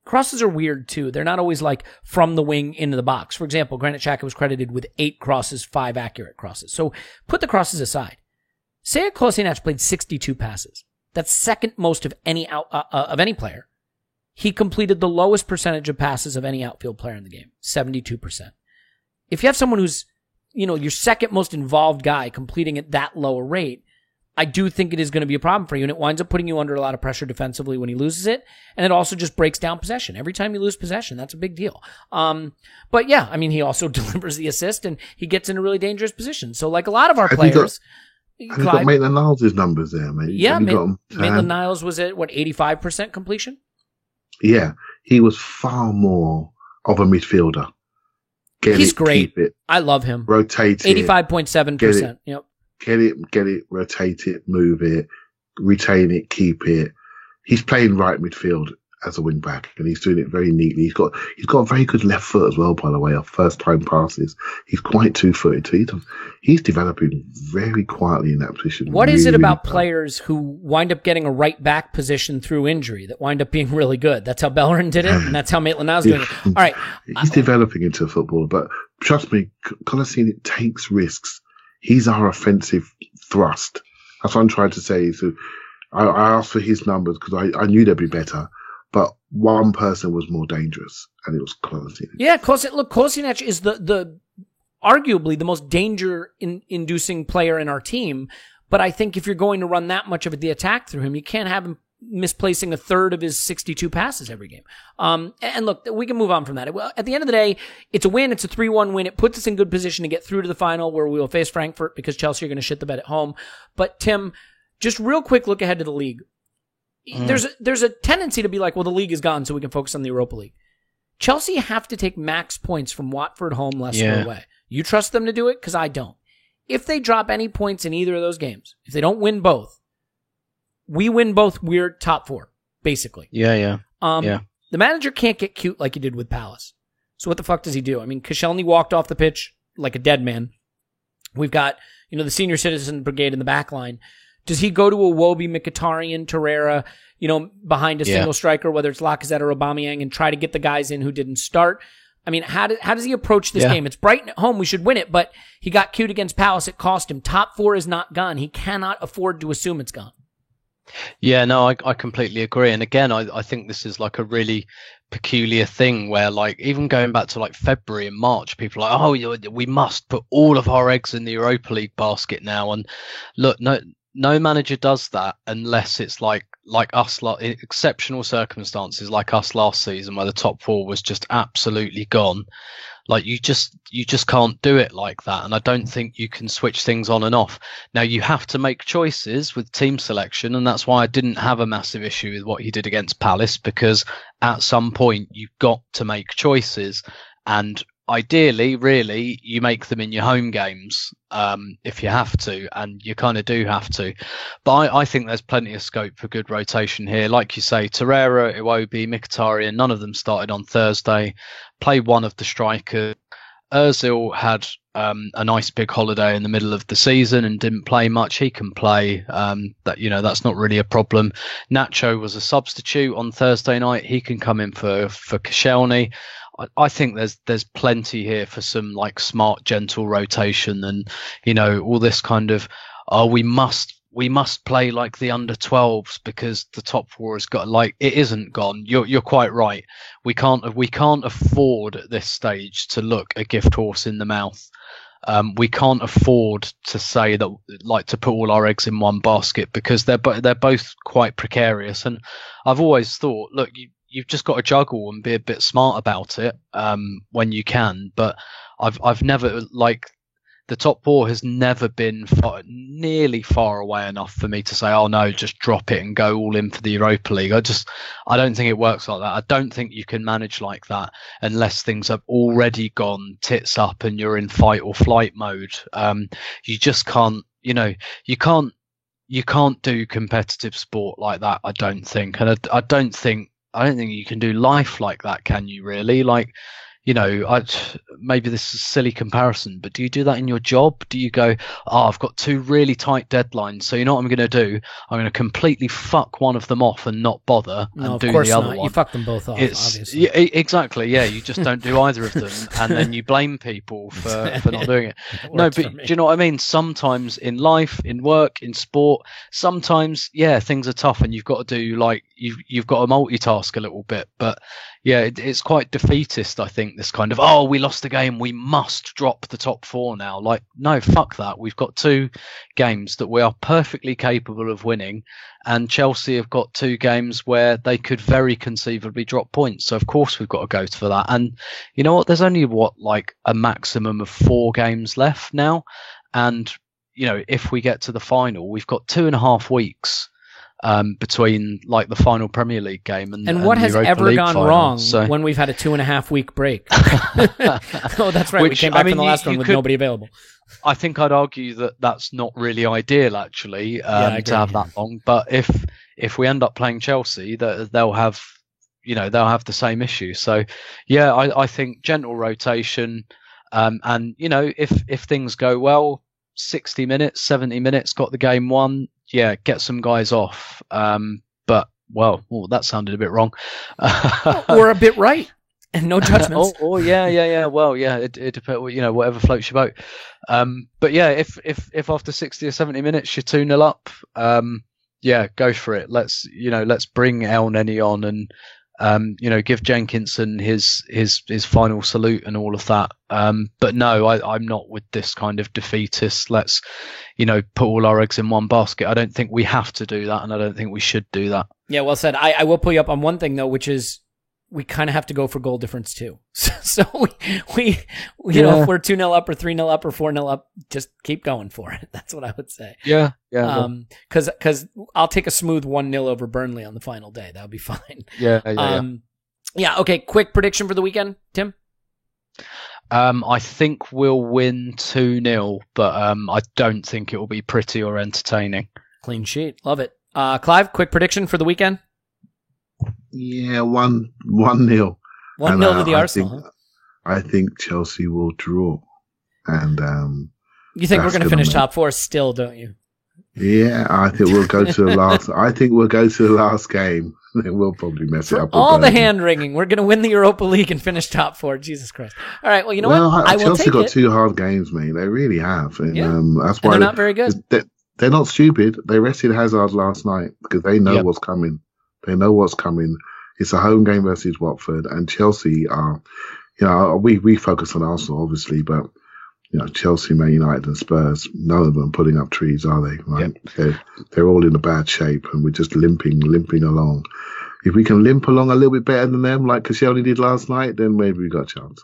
Crosses are weird too. They're not always like from the wing into the box. For example, Granit Xhaka was credited with 8 crosses, 5 accurate crosses. So put the crosses aside. Sead Kolasinac played 62 passes. That's second most of any player. He completed the lowest percentage of passes of any outfield player in the game, 72%. If you have someone who's, your second most involved guy completing at that low a rate, I do think it is going to be a problem for you, and it winds up putting you under a lot of pressure defensively when he loses it, and it also just breaks down possession. Every time you lose possession, that's a big deal. But yeah, I mean, he also delivers the assist, and he gets in a really dangerous position. So like a lot of our players... Have you got Maitland-Niles' numbers there, mate? Yeah, Maitland-Niles was at, 85% completion? Yeah, he was far more of a midfielder. He's great. Keep it. I love him. Rotate it. 85.7%. Yep. Get it, rotate it, move it, retain it, keep it. He's playing right midfield as a wing back, and he's doing it very neatly. He's got a very good left foot as well, by the way, off first time passes. He's quite 2-footed too. He's developing very quietly in that position. What is it about players who wind up getting a right back position through injury that wind up being really good? That's how Bellerin did it, and that's how Maitland-Niles doing it. All right. He's developing into a footballer, but trust me, Kolasinac takes risks. He's our offensive thrust. That's what I'm trying to say. So I asked for his numbers because I knew they'd be better. But one person was more dangerous, and it was Kolasinac. Yeah, Kolasinac is the arguably the most danger-inducing player in our team. But I think if you're going to run that much of the attack through him, you can't have him misplacing a third of his 62 passes every game. And look, we can move on from that. At the end of the day, it's a win. It's a 3-1 win. It puts us in good position to get through to the final where we will face Frankfurt because Chelsea are going to shit the bed at home. But Tim, just real quick look ahead to the league. There's a tendency to be like, well, the league is gone, so we can focus on the Europa League. Chelsea have to take max points from Watford home, Leicester away. You trust them to do it? Because I don't. If they drop any points in either of those games, if they don't win both, we win both, we're top 4. basically. Yeah. The manager can't get cute like he did with Palace. So what the fuck does he do? I mean, Koscielny walked off the pitch like a dead man. We've got, the senior citizen brigade in the back line. Does he go to Iwobi, Mkhitaryan, Torreira, behind a single striker, whether it's Lacazette or Aubameyang, and try to get the guys in who didn't start? I mean, how does he approach this game? It's Brighton at home. We should win it, but he got cute against Palace. It cost him. Top 4 is not gone. He cannot afford to assume it's gone. Yeah, no, I completely agree. And again, I think this is like a really peculiar thing where, like, even going back to like February and March, people are like, oh, we must put all of our eggs in the Europa League basket now. And look, no manager does that unless it's like us, like exceptional circumstances like us last season where the top 4 was just absolutely gone. Like you just can't do it like that. And I don't think you can switch things on and off. Now you have to make choices with team selection. And that's why I didn't have a massive issue with what he did against Palace, because at some point you've got to make choices. And ideally, really, you make them in your home games if you have to, and you kind of do have to. But I think there's plenty of scope for good rotation here. Like you say, Torreira, Iwobi, Mkhitaryan, none of them started on Thursday. Played one of the strikers. Ozil had a nice big holiday in the middle of the season and didn't play much. He can play. That's not really a problem. Nacho was a substitute on Thursday night. He can come in for Koscielny. I think there's plenty here for some like smart, gentle rotation, and all this kind of we must play like the under 12s because the top 4 has got, like, it isn't gone. You're quite right. We can't afford at this stage to look a gift horse in the mouth. We can't afford to say that, like, to put all our eggs in one basket, because they're both quite precarious. And I've always thought, look, you've just got to juggle and be a bit smart about it when you can. But I've never, like, the top 4 has never been nearly far away enough for me to say, oh no, just drop it and go all in for the Europa League. I don't think it works like that. I don't think you can manage like that unless things have already gone tits up and you're in fight or flight mode. You just can't, you can't do competitive sport like that, I don't think. And I don't think you can do life like that, can you really? Like, maybe this is a silly comparison, but do you do that in your job? Do you go, I've got 2 really tight deadlines, so you know what I'm going to do? I'm going to completely fuck one of them off and not bother and do the other one. You fuck them both off, obviously. Yeah, exactly, yeah. You just don't do either of them, and then you blame people for not doing it. No, but do you know what I mean? Sometimes in life, in work, in sport, sometimes, things are tough and you've got to do, like, you've got to multitask a little bit. But yeah, it's quite defeatist, I think, this kind of, we lost the game, we must drop the top 4 now. Like, no, fuck that. We've got 2 games that we are perfectly capable of winning, and Chelsea have got 2 games where they could very conceivably drop points. So, of course, we've got to go for that. And you know what? There's only, a maximum of 4 games left now. And, if we get to the final, we've got 2.5 weeks between, like, the final Premier League game and what has Europa ever League gone final. wrong when we've had a 2.5 week break? Oh, that's right. We came back from the last one with nobody available. I think I'd argue that that's not really ideal, actually, to have that long. But if we end up playing Chelsea, they'll have the same issue. So yeah, I think gentle rotation, and if things go well, 60 minutes, 70 minutes, got the game won. Yeah, get some guys off. But that sounded a bit wrong. Or a bit right, and no judgments. Yeah. Well, yeah, it depends. Whatever floats your boat. But yeah, if after 60 or 70 minutes you're 2-0 up, go for it. Let's bring El Neni on and give Jenkinson his final salute and all of that. But no, I'm not with this kind of defeatist. Let's, put all our eggs in one basket. I don't think we have to do that, and I don't think we should do that. Yeah, well said. I will pull you up on one thing though, which is we kind of have to go for goal difference too. So we if we're 2-0 up or 3-0 up or 4-0 up, just keep going for it. That's what I would say. Yeah. Because I'll take a smooth 1-0 over Burnley on the final day. That would be fine. Yeah. Okay. Quick prediction for the weekend, Tim. I think we'll win 2-0, but I don't think it will be pretty or entertaining. Clean sheet. Love it. Clive, quick prediction for the weekend. Yeah, 1-0. 1-0 to the Arsenal. Huh? I think Chelsea will draw. And you think we're going to finish top four still, don't you? Yeah, I think we'll go to the last. I think we'll go to the last game. We'll probably mess it up. All the hand wringing. We're going to win the Europa League and finish top four. Jesus Christ! All right. Well, you know what? I will Chelsea take got it. 2 hard games, mate. They really have, and that's why they're not very good. They're not stupid. They rested Hazard last night because they know what's coming. They know what's coming. It's a home game versus Watford, and Chelsea are. We focus on Arsenal obviously, but. Chelsea, Man United, and Spurs, none of them putting up trees, are they? Right? Yep. They're all in a bad shape, and we're just limping along. If we can limp along a little bit better than them, like Koscielny did last night, then maybe we got a chance.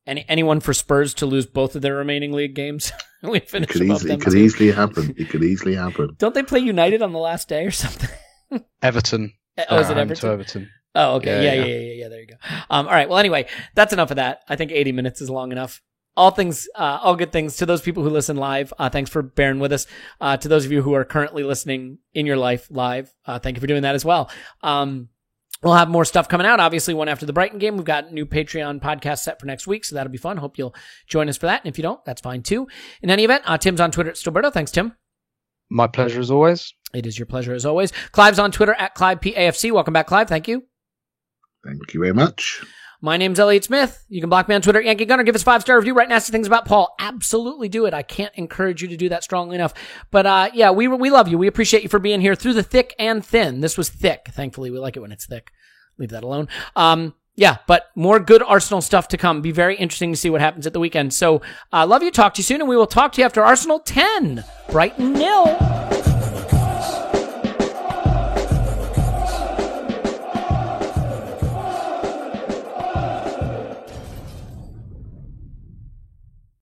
Anyone for Spurs to lose both of their remaining league games? We finish it could easily happen. It could easily happen. Don't they play United on the last day or something? Everton. Oh, is it Everton? Everton. Oh, okay. Yeah. There you go. All right. Well, anyway, that's enough of that. I think 80 minutes is long enough. All good things to those people who listen live. Thanks for bearing with us. To those of you who are currently listening in your life live, thank you for doing that as well. We'll have more stuff coming out. Obviously, one after the Brighton game. We've got a new Patreon podcast set for next week, so that'll be fun. Hope you'll join us for that. And if you don't, that's fine too. In any event, Tim's on Twitter at Stillberto. Thanks, Tim. My pleasure as always. It is your pleasure as always. Clive's on Twitter at ClivePAFC. Welcome back, Clive. Thank you. Thank you very much. My name's Elliot Smith. You can block me on Twitter, Yankee Gunner. Give us a 5-star review. Write nasty things about Paul. Absolutely do it. I can't encourage you to do that strongly enough. But we love you. We appreciate you for being here through the thick and thin. This was thick. Thankfully, we like it when it's thick. Leave that alone. But more good Arsenal stuff to come. Be very interesting to see what happens at the weekend. So, love you. Talk to you soon, and we will talk to you after Arsenal 10, Brighton 0.